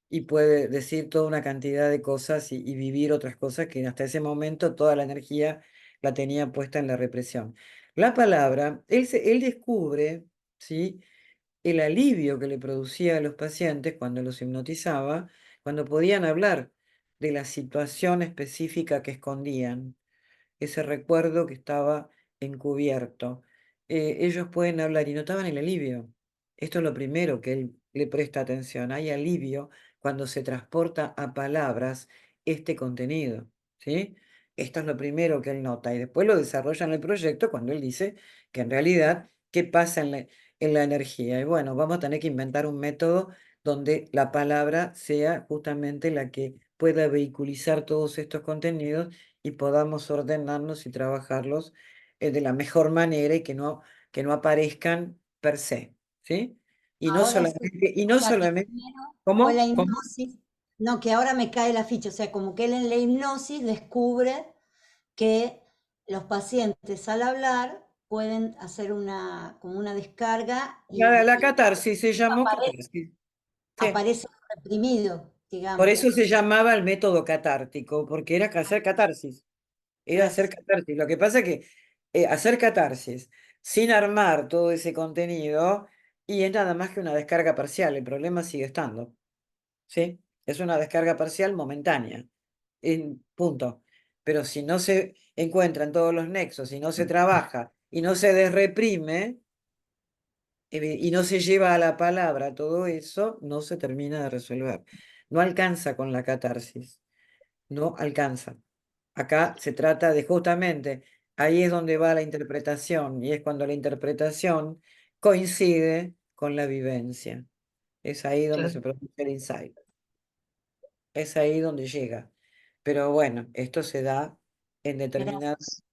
y puede decir toda una cantidad de cosas y vivir otras cosas que hasta ese momento toda la energía la tenía puesta en la represión. La palabra, él descubre, ¿sí?, el alivio que le producía a los pacientes cuando los hipnotizaba, cuando podían hablar de la situación específica que escondían, ese recuerdo que estaba encubierto. Ellos pueden hablar y notaban el alivio. Esto es lo primero que él le presta atención. Hay alivio cuando se transporta a palabras este contenido, ¿sí? Esto es lo primero que él nota y después lo desarrolla en el proyecto cuando él dice que en realidad, ¿qué pasa en la energía? Y bueno, vamos a tener que inventar un método donde la palabra sea justamente la que pueda vehiculizar todos estos contenidos y podamos ordenarnos y trabajarlos de la mejor manera y que no aparezcan per se, ¿sí? Ahora sí, Y o no sea que solamente, primero fue la ¿cómo? ¿Cómo? hipnosis, no, que ahora me cae la ficha, o sea, como que él en la hipnosis descubre que los pacientes al hablar pueden hacer como una descarga La y catarsis se llamó aparece, catarsis. Sí. aparece reprimido, Por digamos. eso se llamaba el método catártico, porque era hacer catarsis. Era Claro, hacer catarsis. Lo que pasa es que hacer catarsis sin armar todo ese contenido y es nada más que una descarga parcial. El problema sigue estando. ¿Sí? Es una descarga parcial momentánea, en punto. Pero si no se encuentran todos los nexos, y no se trabaja, y no se desreprime, y no se lleva a la palabra todo eso, no se termina de resolver. No alcanza con la catarsis, no alcanza. Acá se trata de justamente, ahí es donde va la interpretación, y es cuando la interpretación coincide con la vivencia. Es ahí donde Claro. se produce el insight. Es ahí donde llega. Pero bueno, esto se da en gracias.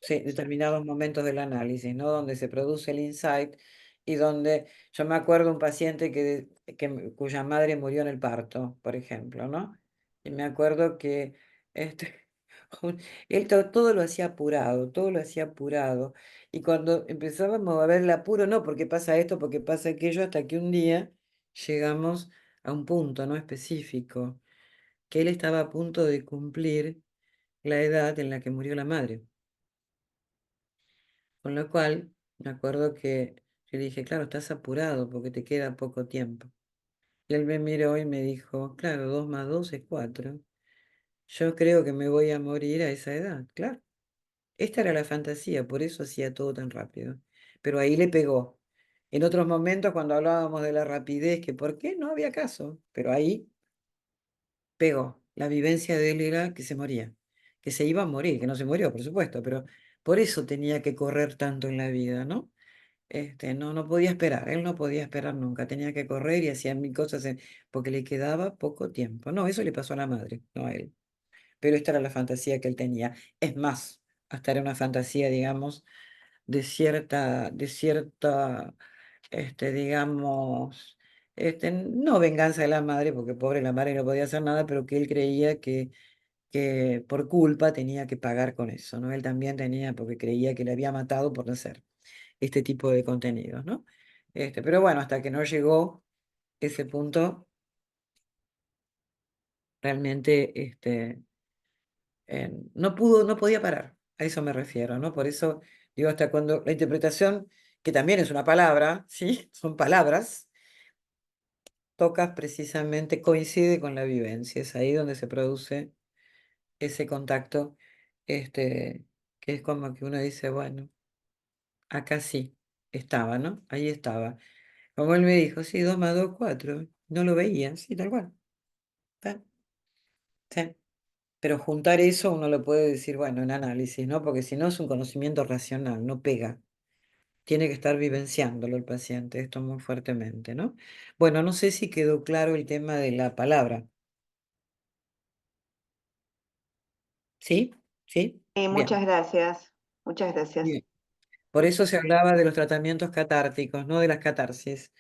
sí, determinados momentos del análisis, ¿no? Donde se produce el insight y donde yo me acuerdo un paciente cuya madre murió en el parto, por ejemplo, ¿no? Y me acuerdo que este, él todo lo hacía apurado, todo lo hacía apurado. Y cuando empezábamos a ver el apuro, no, porque pasa esto, porque pasa aquello, hasta que un día llegamos a un punto, ¿no?, específico que él estaba a punto de cumplir la edad en la que murió la madre. Con lo cual, me acuerdo que yo dije, claro, estás apurado porque te queda poco tiempo. Y él me miró y me dijo, claro, 2 más 2 es 4. Yo creo que me voy a morir a esa edad, claro. Esta era la fantasía, por eso hacía todo tan rápido. Pero ahí le pegó. En otros momentos, cuando hablábamos de la rapidez, que por qué no había caso, pero ahí pegó. La vivencia de él era que se moría, que se iba a morir, que no se murió, por supuesto, pero por eso tenía que correr tanto en la vida, ¿no? No podía esperar, él no podía esperar nunca, tenía que correr y hacía mil cosas porque le quedaba poco tiempo. No, eso le pasó a la madre, no a él. Pero esta era la fantasía que él tenía. Es más, hasta era una fantasía, digamos, de cierta, digamos, no venganza de la madre, porque pobre la madre no podía hacer nada, pero que él creía que por culpa tenía que pagar con eso, ¿no? Él también tenía, porque creía que le había matado por no hacer este tipo de contenidos, ¿no? Pero bueno, hasta que no llegó ese punto, realmente, no podía parar, a eso me refiero, ¿no? Por eso digo, hasta cuando la interpretación, que también es una palabra, ¿sí? Son palabras, tocas precisamente, coincide con la vivencia, es ahí donde se produce ese contacto, este, que es como que uno dice, bueno, acá sí, estaba, ¿no? Ahí estaba. Como él me dijo, sí, 2 más 2, 4. No lo veía, sí, tal cual. Está, sí. Pero juntar eso uno lo puede decir, bueno, en análisis, ¿no? Porque si no es un conocimiento racional, no pega. Tiene que estar vivenciándolo el paciente, esto muy fuertemente, ¿no? Bueno, no sé si quedó claro el tema de la palabra. ¿Sí? ¿Sí? Muchas Bien, gracias, muchas gracias. bien. Por eso se hablaba de los tratamientos catárticos, no de las catarsis.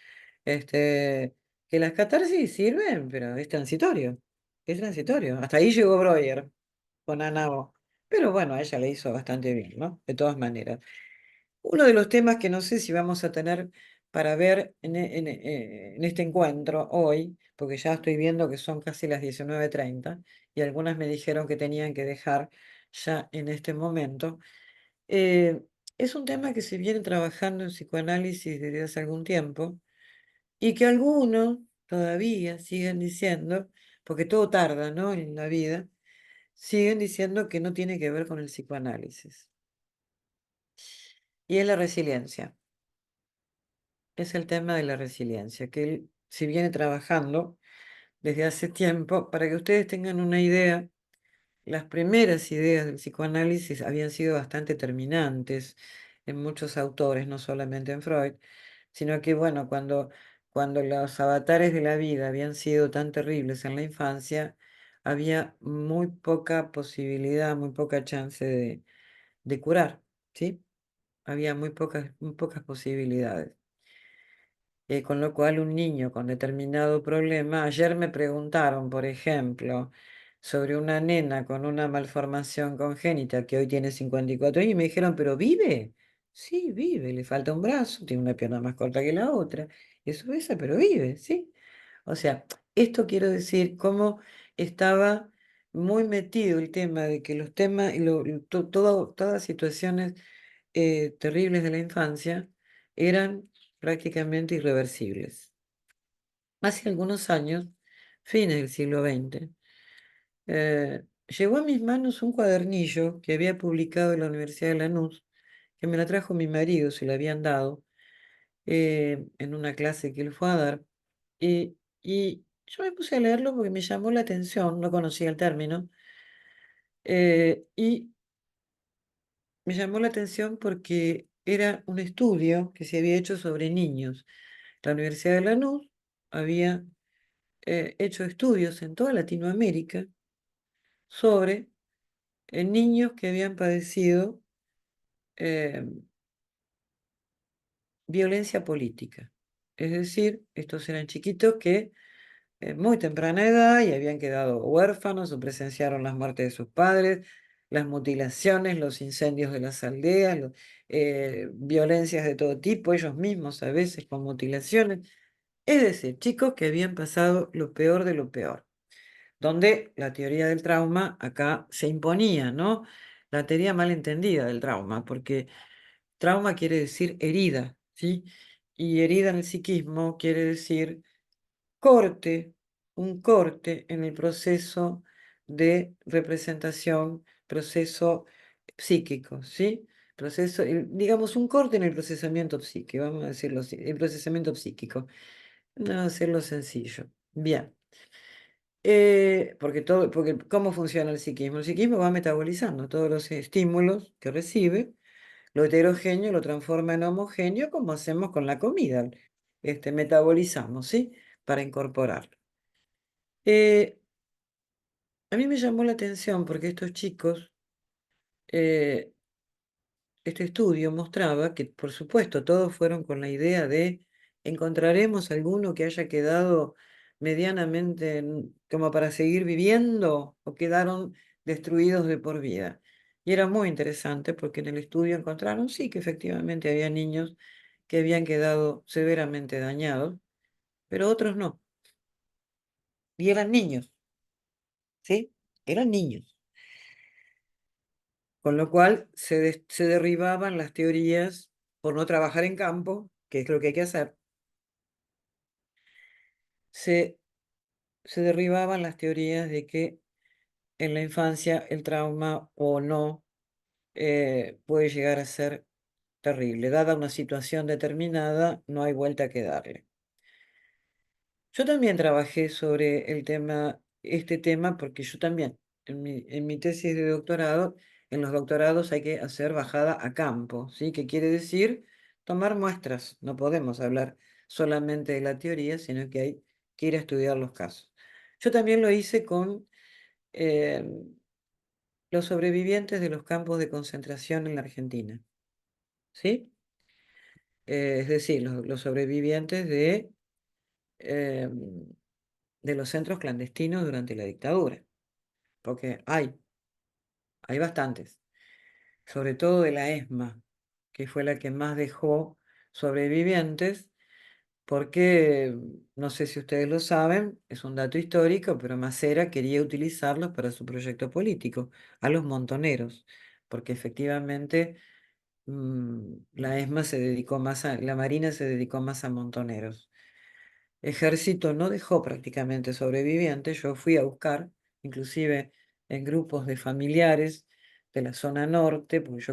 Este, que las catarsis sirven, pero es transitorio. Es transitorio. Hasta ahí llegó Breuer con Anao. Pero bueno, a ella le hizo bastante bien, ¿no? De todas maneras. Uno de los temas que no sé si vamos a tener para ver en este encuentro hoy, porque ya estoy viendo que son casi las 19:30 y algunas me dijeron que tenían que dejar ya en este momento, eh, es un tema que se viene trabajando en psicoanálisis desde hace algún tiempo y que algunos todavía siguen diciendo, porque todo tarda, ¿no? En la vida, siguen diciendo que no tiene que ver con el psicoanálisis. Y es la resiliencia. Es el tema de la resiliencia, que él se viene trabajando desde hace tiempo. Para que ustedes tengan una idea, las primeras ideas del psicoanálisis habían sido bastante terminantes en muchos autores, no solamente en Freud, sino que, bueno, cuando los avatares de la vida habían sido tan terribles en la infancia, había muy poca posibilidad, muy poca chance de curar, ¿sí? Había muy pocas posibilidades. Con lo cual un niño con determinado problema, ayer me preguntaron, por ejemplo, sobre una nena con una malformación congénita que hoy tiene 54 años y me dijeron, ¿pero vive? Sí, vive, le falta un brazo, tiene una pierna más corta que la otra, es obesa, pero vive, ¿sí? O sea, esto quiero decir cómo estaba muy metido el tema de que los temas, todas situaciones terribles de la infancia eran prácticamente irreversibles. Hace algunos años, fines del siglo XX, llegó a mis manos un cuadernillo que había publicado en la Universidad de Lanús, que me la trajo mi marido, se la habían dado en una clase que él fue a dar, y yo me puse a leerlo porque me llamó la atención, no conocía el término, y me llamó la atención porque era un estudio que se había hecho sobre niños. La Universidad de Lanús había hecho estudios en toda Latinoamérica sobre niños que habían padecido eh, violencia política. Es decir, estos eran chiquitos que en muy temprana edad y habían quedado huérfanos o presenciaron las muertes de sus padres, las mutilaciones, los incendios de las aldeas, violencias de todo tipo, ellos mismos a veces con mutilaciones. Es decir, chicos que habían pasado lo peor de lo peor, donde la teoría del trauma acá se imponía, ¿no? La teoría mal entendida del trauma, porque trauma quiere decir herida, ¿sí? Y herida en el psiquismo quiere decir corte, un corte en el proceso de representación, proceso psíquico, ¿sí? Proceso, digamos, un corte en el procesamiento psíquico, vamos a decirlo así, el procesamiento psíquico. No hacerlo sencillo. Bien. Porque ¿cómo funciona el psiquismo? El psiquismo va metabolizando todos los estímulos que recibe, lo heterogéneo lo transforma en homogéneo, como hacemos con la comida. Metabolizamos, ¿sí? Para incorporarlo. Eh, a mí me llamó la atención porque estos chicos, eh, este estudio mostraba que, por supuesto, todos fueron con la idea de encontraremos alguno que haya quedado medianamente como para seguir viviendo o quedaron destruidos de por vida. Y era muy interesante porque en el estudio encontraron, sí, que efectivamente había niños que habían quedado severamente dañados, pero otros no. Y eran niños, ¿sí? Eran niños. Con lo cual se derribaban las teorías por no trabajar en campo, que es lo que hay que hacer, se, se derribaban las teorías de que en la infancia el trauma o no puede llegar a ser terrible. Dada una situación determinada, no hay vuelta que darle. Yo también trabajé sobre este tema, porque yo también, en mi tesis de doctorado, en los doctorados hay que hacer bajada a campo, ¿sí? Que quiere decir tomar muestras. No podemos hablar solamente de la teoría, sino que hay que ir a estudiar los casos. Yo también lo hice con eh, los sobrevivientes de los campos de concentración en la Argentina, ¿sí? Es decir, los sobrevivientes eh, de los centros clandestinos durante la dictadura, porque hay bastantes, sobre todo de la ESMA, que fue la que más dejó sobrevivientes, porque no sé si ustedes lo saben, es un dato histórico, pero Macera quería utilizarlos para su proyecto político, a los montoneros, porque efectivamente la ESMA se dedicó más la Marina se dedicó más a montoneros. Ejército no dejó prácticamente sobrevivientes. Yo fui a buscar, inclusive en grupos de familiares de la zona norte, porque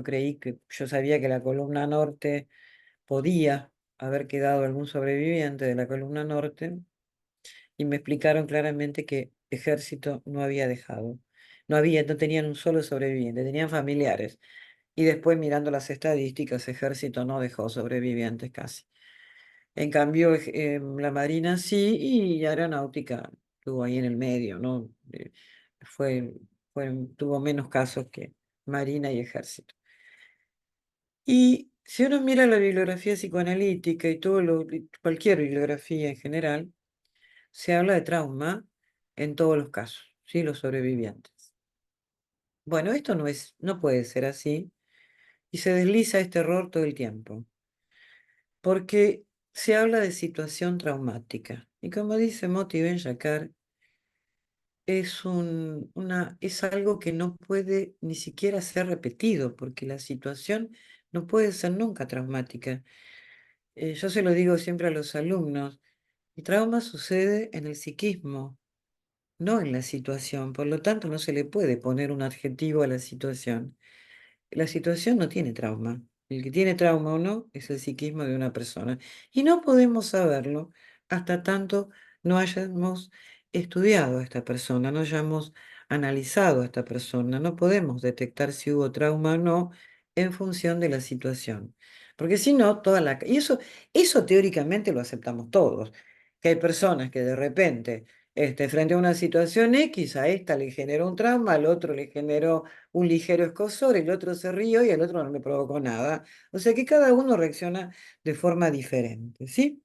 yo sabía que la columna norte podía haber quedado algún sobreviviente de la columna norte, y me explicaron claramente que Ejército no había dejado. No tenían un solo sobreviviente, tenían familiares. Y después, mirando las estadísticas, Ejército no dejó sobrevivientes casi. En cambio, la Marina sí, y Aeronáutica estuvo ahí en el medio, ¿no? Fue, tuvo menos casos que Marina y Ejército. Y si uno mira la bibliografía psicoanalítica y cualquier bibliografía en general, se habla de trauma en todos los casos, ¿sí? Los sobrevivientes. Bueno, esto no puede ser así, y se desliza este error todo el tiempo, porque se habla de situación traumática. Y como dice Moti Ben-Shakar, es algo que no puede ni siquiera ser repetido, porque la situación no puede ser nunca traumática. Yo se lo digo siempre a los alumnos, el trauma sucede en el psiquismo, no en la situación, por lo tanto no se le puede poner un adjetivo a la situación. La situación no tiene trauma. El que tiene trauma o no es el psiquismo de una persona. Y no podemos saberlo hasta tanto no hayamos estudiado a esta persona, no hayamos analizado a esta persona. No podemos detectar si hubo trauma o no en función de la situación. Porque si no, Y eso teóricamente lo aceptamos todos. Que hay personas que de repente, frente a una situación X, a esta le generó un trauma, al otro le generó un ligero escozor, el otro se rió y al otro no le provocó nada. O sea que cada uno reacciona de forma diferente, ¿sí?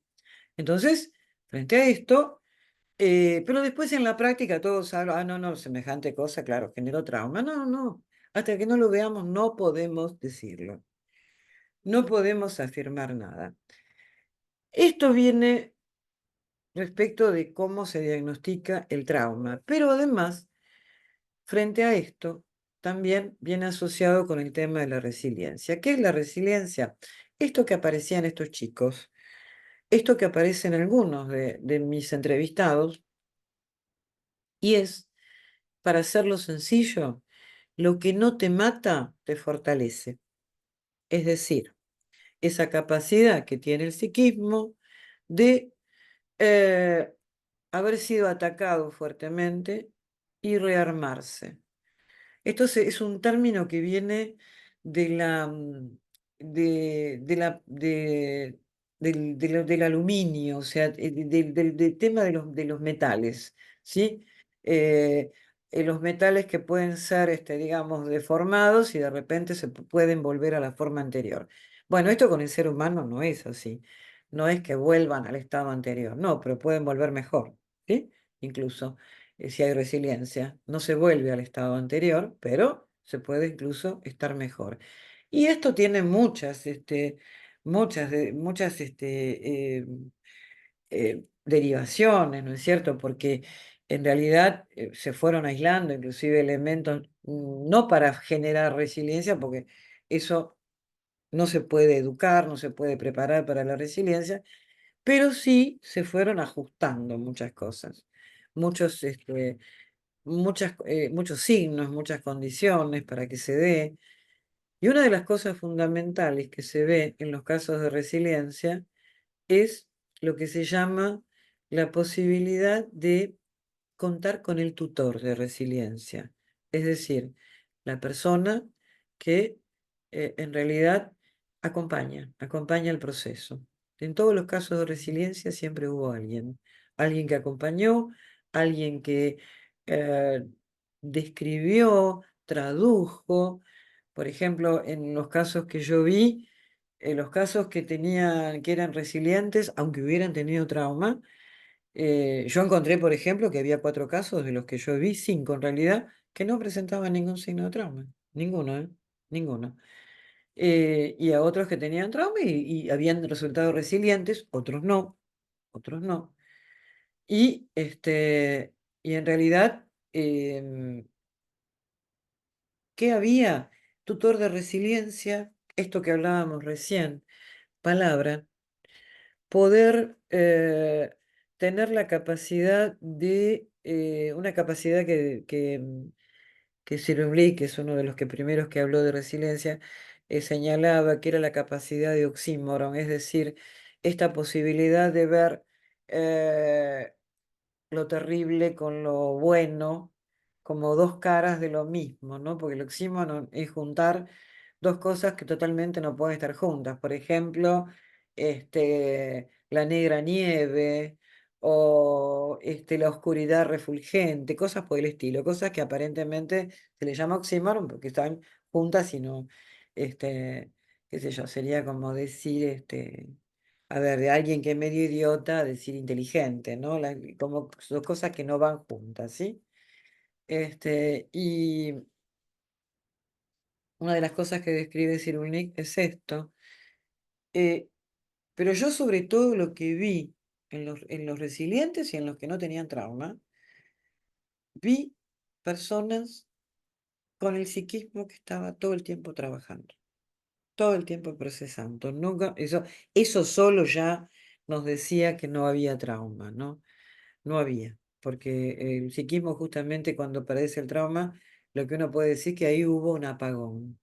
Entonces, frente a esto, pero después en la práctica todos hablan, no, no, semejante cosa, claro, generó trauma. No, no, hasta que no lo veamos no podemos decirlo. No podemos afirmar nada. Esto viene respecto de cómo se diagnostica el trauma, pero además, frente a esto, también viene asociado con el tema de la resiliencia. ¿Qué es la resiliencia? Esto que aparecía en estos chicos, esto que aparece en algunos de mis entrevistados, y es, para hacerlo sencillo, lo que no te mata, te fortalece. Es decir, esa capacidad que tiene el psiquismo de eh, haber sido atacado fuertemente y rearmarse. Es un término que viene de la, de la, del aluminio, o sea, del tema de los metales, ¿sí? Eh, los metales que pueden ser, digamos, deformados y de repente se pueden volver a la forma anterior. Bueno, esto con el ser humano no es así. No es que vuelvan al estado anterior, no, pero pueden volver mejor, ¿sí? Incluso si hay resiliencia. No se vuelve al estado anterior, pero se puede incluso estar mejor. Y esto tiene muchas derivaciones, ¿no es cierto? Porque en realidad se fueron aislando inclusive elementos, no para generar resiliencia, porque eso no se puede educar, no se puede preparar para la resiliencia, pero sí se fueron ajustando muchas cosas. Muchos, muchos signos, muchas condiciones para que se dé. Y una de las cosas fundamentales que se ve en los casos de resiliencia es lo que se llama la posibilidad de contar con el tutor de resiliencia, es decir, la persona que en realidad acompaña el proceso. En todos los casos de resiliencia siempre hubo alguien que acompañó, alguien que eh, describió, tradujo. Por ejemplo, en los casos que yo vi, los casos que eran resilientes, aunque hubieran tenido trauma, yo encontré, por ejemplo, que había 4 casos de los que yo vi, 5 en realidad, que no presentaban ningún signo de trauma. Ninguno, ¿eh? Ninguno. Y a otros que tenían trauma y habían resultado resilientes, otros no, otros no. Y en realidad, ¿qué había? Tutor de resiliencia, esto que hablábamos recién, palabra, poder tener la capacidad de, una capacidad que Cyrulnik, que es uno de los que primeros que habló de resiliencia, señalaba que era la capacidad de oxímoron, es decir, esta posibilidad de ver eh, lo terrible con lo bueno, como dos caras de lo mismo, ¿no? Porque el oxímoron es juntar dos cosas que totalmente no pueden estar juntas. Por ejemplo, la negra nieve o la oscuridad refulgente, cosas por el estilo, cosas que aparentemente se le llama oxímoron porque están juntas y no, qué sé yo, sería como decir, a ver, de alguien que es medio idiota, decir inteligente, ¿no? Como son cosas que no van juntas, ¿sí? Y una de las cosas que describe Cyrulnik es esto. eh, pero yo sobre todo lo que vi en los resilientes y en los que no tenían trauma, vi personas con el psiquismo que estaba todo el tiempo trabajando, todo el tiempo procesando. Nunca, eso solo ya nos decía que no había trauma, ¿no? No había, porque el psiquismo justamente cuando aparece el trauma, lo que uno puede decir que ahí hubo un apagón.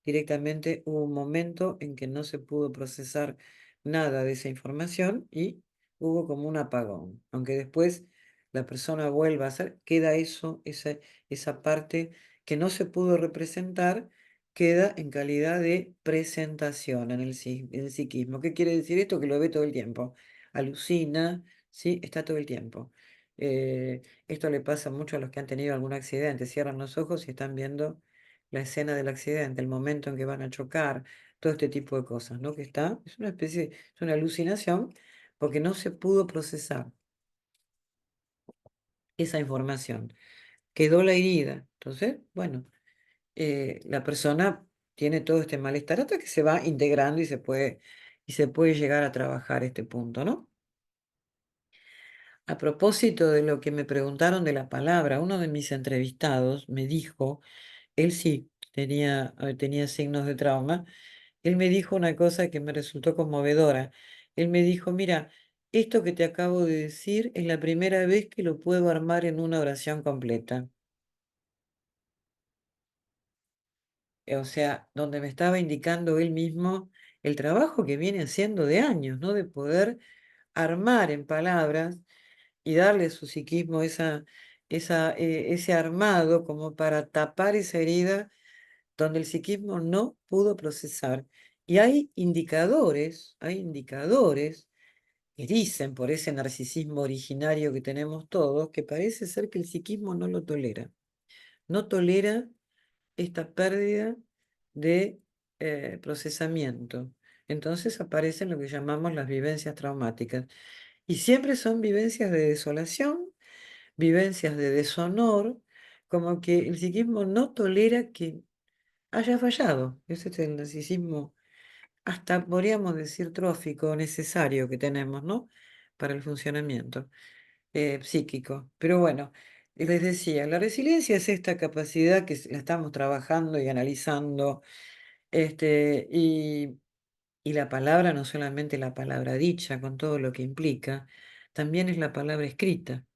Directamente hubo un momento en que no se pudo procesar nada de esa información y hubo como un apagón. Aunque después la persona vuelva a hacer, queda eso, esa parte que no se pudo representar, queda en calidad de presentación en el psiquismo. ¿Qué quiere decir esto? Que lo ve todo el tiempo. Alucina, ¿sí? Está todo el tiempo. Esto le pasa mucho a los que han tenido algún accidente. Cierran los ojos y están viendo la escena del accidente, el momento en que van a chocar, todo este tipo de cosas, ¿no? Es una especie, es una alucinación porque no se pudo procesar esa información. Quedó la herida. Entonces, bueno, la persona tiene todo este malestar hasta que se va integrando y se puede llegar a trabajar este punto, ¿no? A propósito de lo que me preguntaron de la palabra, uno de mis entrevistados me dijo, él sí tenía signos de trauma. Él me dijo una cosa que me resultó conmovedora. Él me dijo, mira, esto que te acabo de decir es la primera vez que lo puedo armar en una oración completa. O sea, donde me estaba indicando él mismo el trabajo que viene haciendo de años, ¿no? De poder armar en palabras y darle a su psiquismo ese armado como para tapar esa herida donde el psiquismo no pudo procesar. Y hay indicadores que dicen por ese narcisismo originario que tenemos todos, que parece ser que el psiquismo no lo tolera. No tolera esta pérdida de procesamiento. Entonces aparecen lo que llamamos las vivencias traumáticas. Y siempre son vivencias de desolación, vivencias de deshonor, como que el psiquismo no tolera que haya fallado. Ese es el narcisismo, hasta podríamos decir trófico, necesario que tenemos, ¿no? Para el funcionamiento psíquico. Pero bueno, les decía, la resiliencia es esta capacidad que la estamos trabajando y analizando, y la palabra, no solamente la palabra dicha, con todo lo que implica, también es la palabra escrita,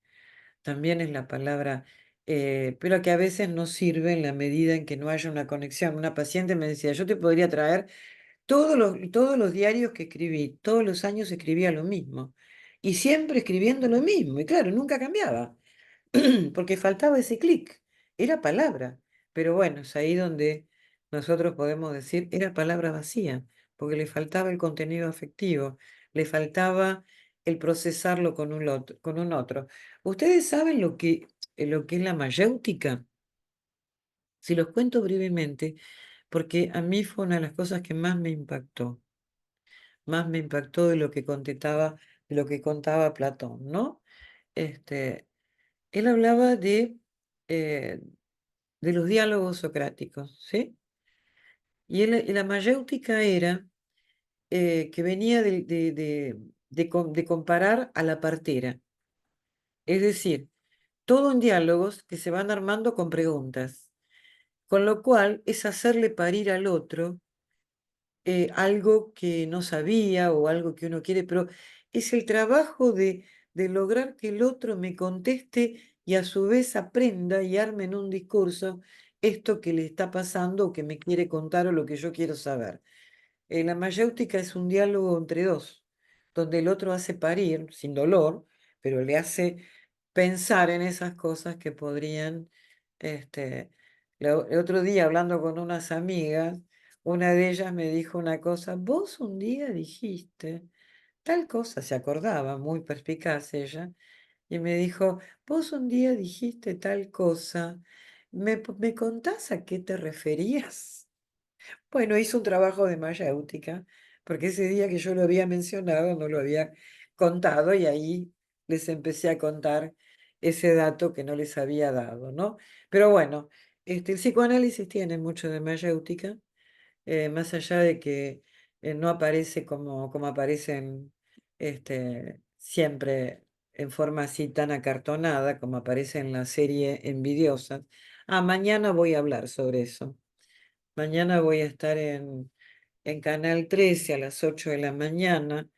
también es la palabra, pero que a veces no sirve en la medida en que no haya una conexión. Una paciente me decía, yo te podría traer todos los diarios que escribí, todos los años escribía lo mismo. y siempre escribiendo lo mismo, y claro, nunca cambiaba, porque faltaba ese clic, era palabra, pero bueno, es ahí donde nosotros podemos decir, era palabra vacía, porque le faltaba el contenido afectivo, le faltaba el procesarlo con un otro. ¿Ustedes saben lo que es la mayéutica? Si los cuento brevemente, porque a mí fue una de las cosas que más me impactó de lo que contaba Platón, ¿no? Este, él hablaba eh, de los diálogos socráticos, ¿sí? Y la mayéutica era que venía de comparar a la partera, es decir, todo en diálogos que se van armando con preguntas, con lo cual es hacerle parir al otro algo que no sabía o algo que uno quiere, pero es el trabajo de lograr que el otro me conteste y a su vez aprenda y arme en un discurso esto que le está pasando o que me quiere contar o lo que yo quiero saber. La mayéutica es un diálogo entre dos, donde el otro hace parir sin dolor, pero le hace pensar en esas cosas que podrían, este, el otro día hablando con unas amigas, una de ellas me dijo una cosa, vos un día dijiste tal cosa, se acordaba, muy perspicaz ella, y me dijo, vos un día dijiste tal cosa, ¿me contás a qué te referías? Bueno, hizo un trabajo de mayéutica, porque ese día que yo lo había mencionado no lo había contado y ahí les empecé a contar ese dato que no les había dado, ¿no? Pero bueno, el psicoanálisis tiene mucho de mayéutica, más allá de que no aparece como aparecen siempre en forma así tan acartonada como aparece en la serie Envidiosas. Ah, mañana voy a hablar sobre eso. Mañana voy a estar en Canal 13 a las 8 de la mañana.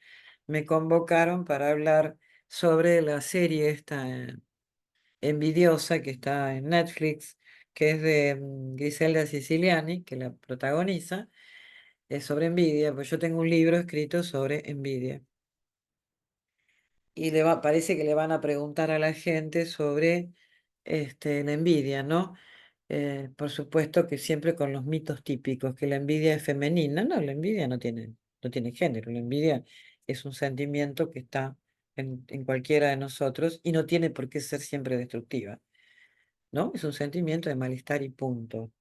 Me convocaron para hablar sobre la serie esta envidiosa que está en Netflix, que es de Griselda Siciliani, que la protagoniza, es sobre envidia, pues yo tengo un libro escrito sobre envidia. Y parece que le van a preguntar a la gente sobre la envidia, ¿no? Por supuesto que siempre con los mitos típicos, que la envidia es femenina. No, la envidia no tiene género. La envidia es un sentimiento que está en cualquiera de nosotros y no tiene por qué ser siempre destructiva, ¿no? Es un sentimiento de malestar y punto.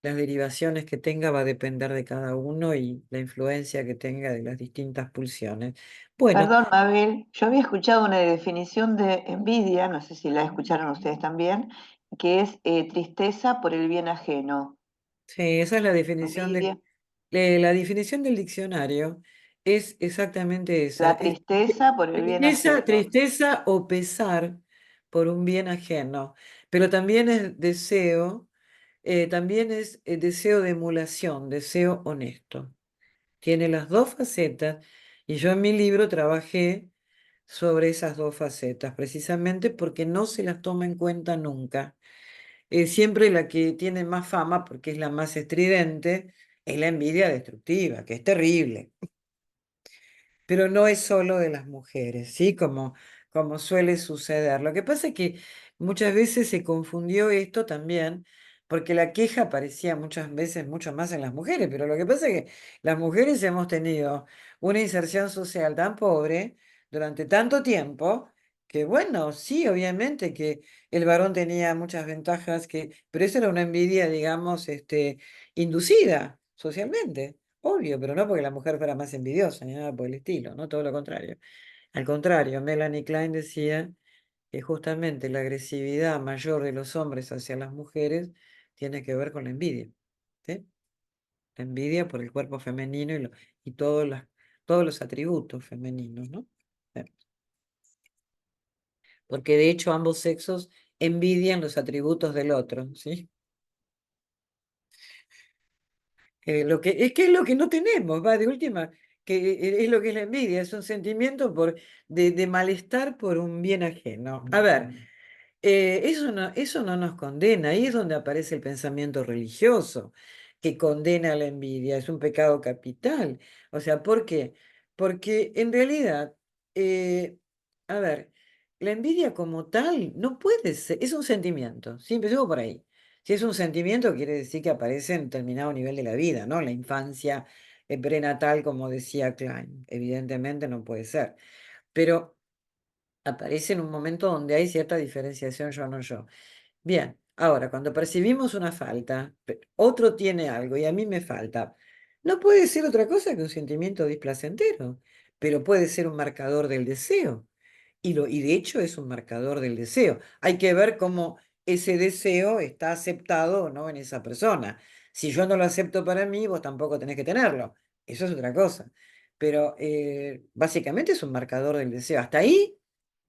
Las derivaciones que tenga va a depender de cada uno y la influencia que tenga de las distintas pulsiones. Bueno, Perdón, Mabel, yo había escuchado una definición de envidia, no sé si la escucharon ustedes también, que es tristeza por el bien ajeno. sí, esa es la definición Envidia, la definición del diccionario es exactamente esa. la Es tristeza por el bien ajeno. tristeza o pesar por un bien ajeno, pero también es deseo, también es deseo de emulación, deseo honesto. Tiene las dos facetas y yo en mi libro trabajé sobre esas dos facetas, precisamente porque no se las toma en cuenta nunca. Siempre la que tiene más fama, porque es la más estridente, es la envidia destructiva, que es terrible. Pero no es solo de las mujeres, ¿sí? Como suele suceder. Lo que pasa es que muchas veces se confundió esto también, porque la queja aparecía muchas veces mucho más en las mujeres, pero lo que pasa es que las mujeres hemos tenido una inserción social tan pobre durante tanto tiempo, que bueno, sí, obviamente que el varón tenía muchas ventajas, pero eso era una envidia, digamos, inducida socialmente. Obvio, pero no porque la mujer fuera más envidiosa ni nada por el estilo, no todo lo contrario. Al contrario, Melanie Klein decía que justamente la agresividad mayor de los hombres hacia las mujeres tiene que ver con la envidia, ¿sí? La envidia por el cuerpo femenino y todos los atributos femeninos, ¿no? Porque de hecho ambos sexos envidian los atributos del otro, ¿sí? Es que es lo que no tenemos, va, de última, que es lo que es la envidia, es un sentimiento de malestar por un bien ajeno. A ver, eso no nos condena, ahí es donde aparece el pensamiento religioso, que condena la envidia, es un pecado capital. O sea, ¿por qué? Porque en realidad a ver, la envidia como tal no puede ser, es un sentimiento, sí, empecemos por ahí. Si es un sentimiento, quiere decir que aparece en determinado nivel de la vida, ¿no? La infancia prenatal, como decía Klein, evidentemente no puede ser. Pero aparece en un momento donde hay cierta diferenciación yo no yo. Bien, ahora, cuando percibimos una falta, otro tiene algo y a mí me falta, no puede ser otra cosa que un sentimiento displacentero, pero puede ser un marcador del deseo. Y de hecho es un marcador del deseo. Hay que ver cómo ese deseo está aceptado o no en esa persona. Si yo no lo acepto para mí, vos tampoco tenés que tenerlo. Eso es otra cosa. Pero básicamente es un marcador del deseo. Hasta ahí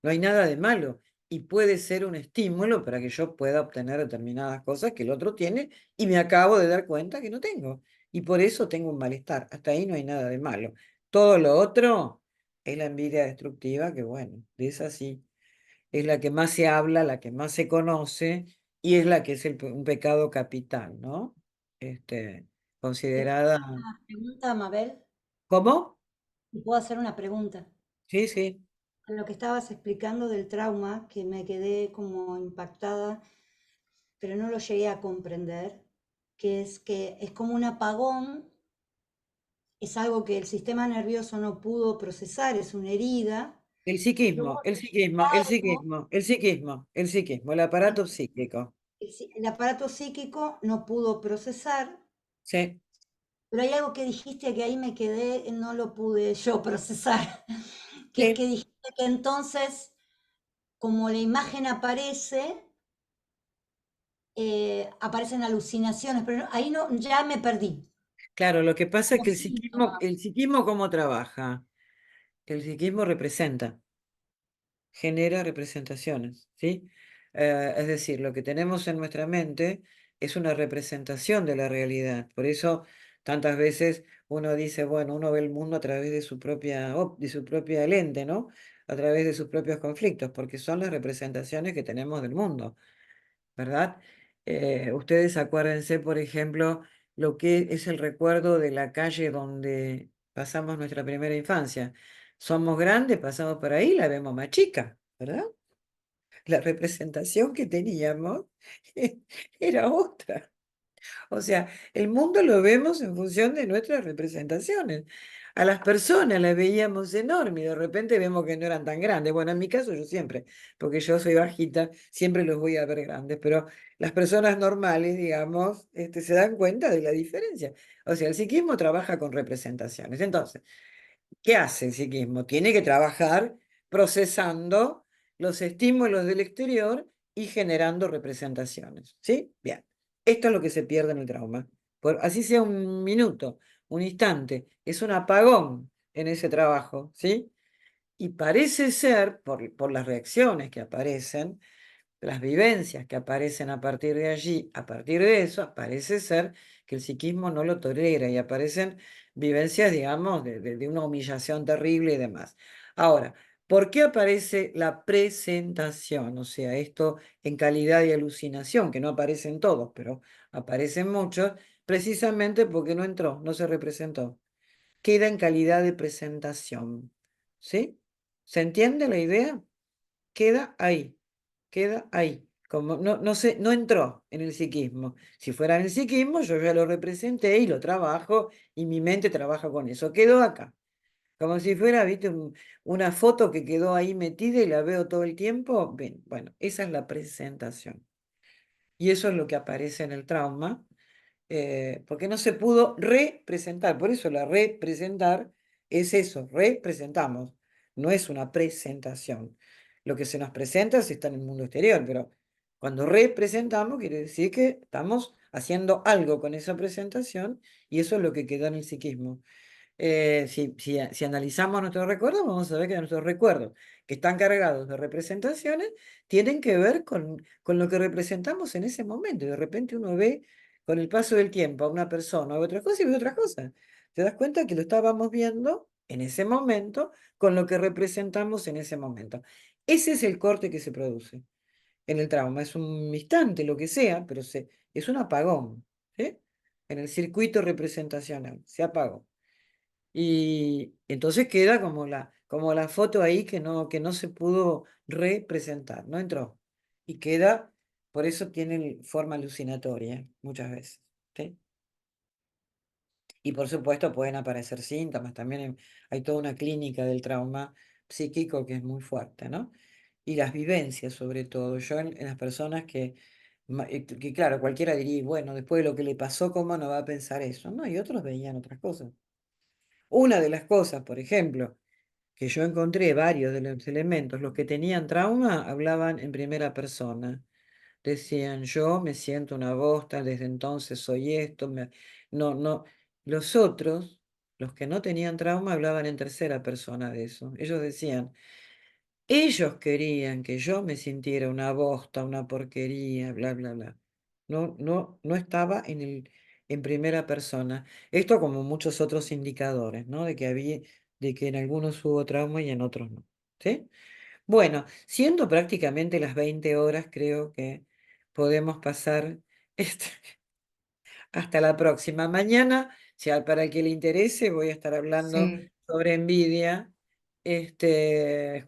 no hay nada de malo. Y puede ser un estímulo para que yo pueda obtener determinadas cosas que el otro tiene y me acabo de dar cuenta que no tengo. Y por eso tengo un malestar. Hasta ahí no hay nada de malo. Todo lo otro es la envidia destructiva, que bueno, de esa sí, es la que más se habla, la que más se conoce y es la que es un pecado capital, ¿no? ¿Te puedo Considerada. hacer una pregunta, Mabel? ¿Cómo? ¿Te puedo hacer una pregunta? Sí, sí. En lo que estabas explicando del trauma, que me quedé como impactada, pero no lo llegué a comprender, que es como un apagón, es algo que el sistema nervioso no pudo procesar, es una herida, El pero psiquismo, vos el psiquismo, el algo, psiquismo, el psiquismo, el psiquismo, el aparato psíquico. el aparato psíquico no pudo procesar, Sí, pero hay algo que dijiste que ahí me quedé, no lo pude yo procesar, que sí. dijiste que entonces, como la imagen aparece, aparecen alucinaciones, pero ahí no, ya me perdí. Claro, lo que pasa es Como que síntoma. el psiquismo, ¿cómo trabaja? El psiquismo representa. Genera representaciones, ¿sí? Es decir, lo que tenemos en nuestra mente es una representación de la realidad. Por eso tantas veces uno dice, bueno, uno ve el mundo a través de su propia, de su propia lente, ¿no? A través de sus propios conflictos, porque son las representaciones que tenemos del mundo, ¿verdad? Ustedes acuérdense, por ejemplo, lo que es el recuerdo de la calle donde pasamos nuestra primera infancia. Somos grandes, pasamos por ahí, la vemos más chica, ¿verdad? La representación que teníamos era otra. O sea, el mundo lo vemos en función de nuestras representaciones. A las personas las veíamos enormes y de repente vemos que no eran tan grandes. Bueno, en mi caso yo siempre, porque yo soy bajita, siempre los voy a ver grandes, pero las personas normales, digamos, se dan cuenta de la diferencia. O sea, el psiquismo trabaja con representaciones. Entonces, ¿qué hace el psiquismo? Tiene que trabajar procesando los estímulos del exterior y generando representaciones. ¿Sí? Bien. Esto es lo que se pierde en el trauma. Así sea un minuto, un instante, es un apagón en ese trabajo, ¿sí? Y parece ser, por las reacciones que aparecen, las vivencias que aparecen a partir de allí, a partir de eso, parece ser que el psiquismo no lo tolera y aparecen vivencias, digamos, de una humillación terrible y demás. Ahora, ¿por qué aparece la presentación? O sea, esto en calidad de alucinación, que no aparecen todos, pero aparecen muchos, precisamente porque no entró, no se representó. Queda en calidad de presentación. ¿Sí? ¿Se entiende la idea? Queda ahí, queda ahí. Como no entró en el psiquismo. Si fuera en el psiquismo, yo ya lo representé y lo trabajo y mi mente trabaja con eso. Quedó acá. Como si fuera, viste, una foto que quedó ahí metida y la veo todo el tiempo. Bien, bueno, esa es la presentación. Y eso es lo que aparece en el trauma, porque no se pudo representar. Por eso la representar es eso, representamos, no es una presentación. Lo que se nos presenta sí está en el mundo exterior, pero cuando representamos quiere decir que estamos haciendo algo con esa presentación y eso es lo que queda en el psiquismo. Si analizamos nuestros recuerdos, vamos a ver que nuestros recuerdos, que están cargados de representaciones, tienen que ver con lo que representamos en ese momento. Y de repente uno ve con el paso del tiempo a una persona o otra cosa y ve otra cosa. Te das cuenta que lo estábamos viendo en ese momento con lo que representamos en ese momento. Ese es el corte que se produce en el trauma. Es un instante, lo que sea, pero es un apagón, ¿sí? En el circuito representacional, se apagó. Y entonces queda como como la foto ahí que no se pudo representar, no entró. Y queda, por eso tiene forma alucinatoria muchas veces. ¿Sí? Y por supuesto pueden aparecer síntomas, también hay toda una clínica del trauma psíquico que es muy fuerte, ¿no? Y las vivencias sobre todo. Yo en las personas que claro, cualquiera diría, bueno, después de lo que le pasó, ¿cómo no va a pensar eso? No, y otros veían otras cosas. Una de las cosas, por ejemplo, que yo encontré varios de los elementos, los que tenían trauma hablaban en primera persona. Decían, yo me siento una bosta, desde entonces soy esto. No, no. Los otros, los que no tenían trauma, hablaban en tercera persona de eso. Ellos decían, ellos querían que yo me sintiera una bosta, una porquería, bla, bla, bla. No estaba en primera persona. Esto como muchos otros indicadores, ¿no? De que en algunos hubo trauma y en otros no. ¿Sí? Bueno, siendo prácticamente las 20 horas, creo que podemos pasar este, hasta la próxima. Mañana, para el que le interese, voy a estar hablando Sí, sobre envidia.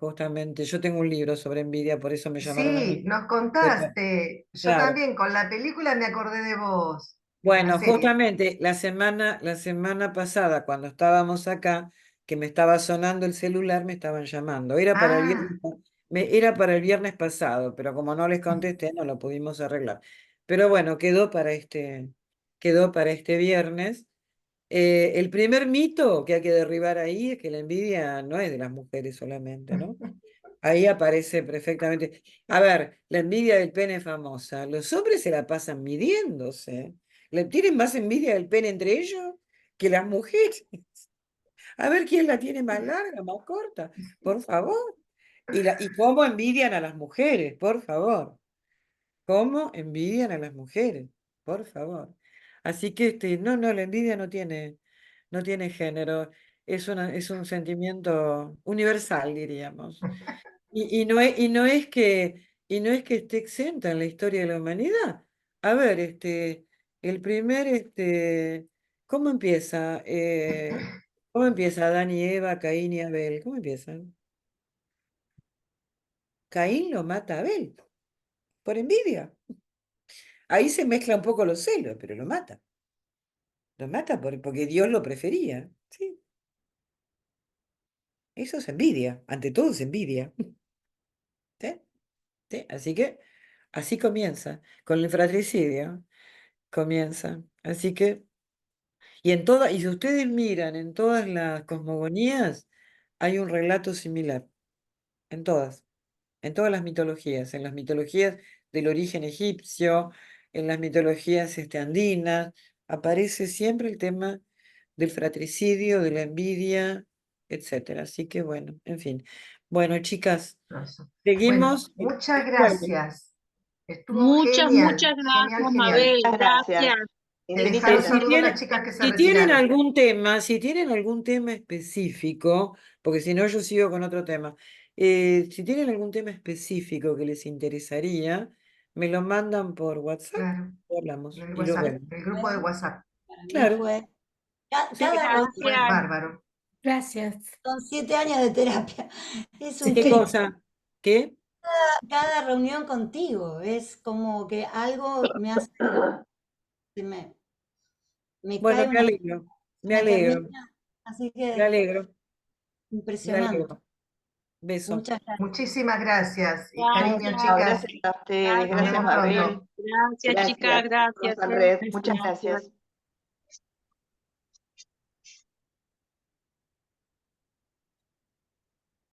Justamente, yo tengo un libro sobre envidia, por eso me llamaron a sí, mí. nos contaste. Yo Claro. también con la película me acordé de vos, con la Bueno, serie. justamente la semana pasada, cuando estábamos acá, que me estaba sonando el celular, me estaban llamando. Ah, Era para el viernes pasado, pero como no les contesté, no lo pudimos arreglar. Pero bueno, quedó para este viernes. El primer mito que hay que derribar ahí es que la envidia no es de las mujeres solamente, ¿no? Ahí aparece perfectamente. A ver, la envidia del pene es famosa. Los hombres se la pasan midiéndose. Tienen más envidia del pene entre ellos que las mujeres. A ver quién la tiene más larga, más corta, por favor. Y cómo envidian a las mujeres, por favor. ¿Cómo envidian a las mujeres? Por favor. Así que no, la envidia no tiene género. Es un sentimiento universal, diríamos. Y no es que esté exenta en la historia de la humanidad. A ver, el primer, ¿cómo empieza? ¿Cómo empieza Adán y Eva, Caín y Abel? ¿Cómo empiezan? Caín lo mata a Abel, por envidia. Ahí se mezcla un poco los celos, pero lo mata. Lo mata porque Dios lo prefería. Sí, eso es envidia. Ante todo es envidia. ¿Sí? ¿Sí? Así que así comienza. Con el fratricidio comienza. Así que, y si ustedes miran en todas las cosmogonías, hay un relato similar. En todas. En todas las mitologías. En las mitologías del origen egipcio, en las mitologías andinas, aparece siempre el tema del fratricidio, de la envidia, etcétera. Así que bueno, en fin. Bueno, chicas, no, eso. Bueno, seguimos muchas el jueves. gracias. Estuvo Muchas, genial, muchas genial, gracias, genial. Mabel. Muchas gracias. Gracias. Te Infinitas dejaron Si saludos las gracias. tienen, chicas que se si tienen retiraron. algún tema específico, porque si no yo sigo con otro tema, si tienen algún tema específico que les interesaría, me lo mandan por WhatsApp Claro, y en hablamos el y lo WhatsApp, vemos. el grupo de WhatsApp. Para mí Claro, fue sí, cada reunión, Fue Gracias. bárbaro. Gracias. son 7 años de terapia. Es un ¿qué clic. cosa? ¿Qué? Cada reunión contigo es como que algo me hace, se me Bueno, cae me una, alegro, me me alegro, termina, así me que alegro, me impresionante. alegro. Beso. Muchas gracias. Muchísimas gracias y No, cariño, Gracias. chicas. gracias a ustedes, Nos Gracias. gracias vemos Mabel. pronto. Gracias, chicas. Gracias. Gracias. Rosa Red, muchas Gracias. gracias.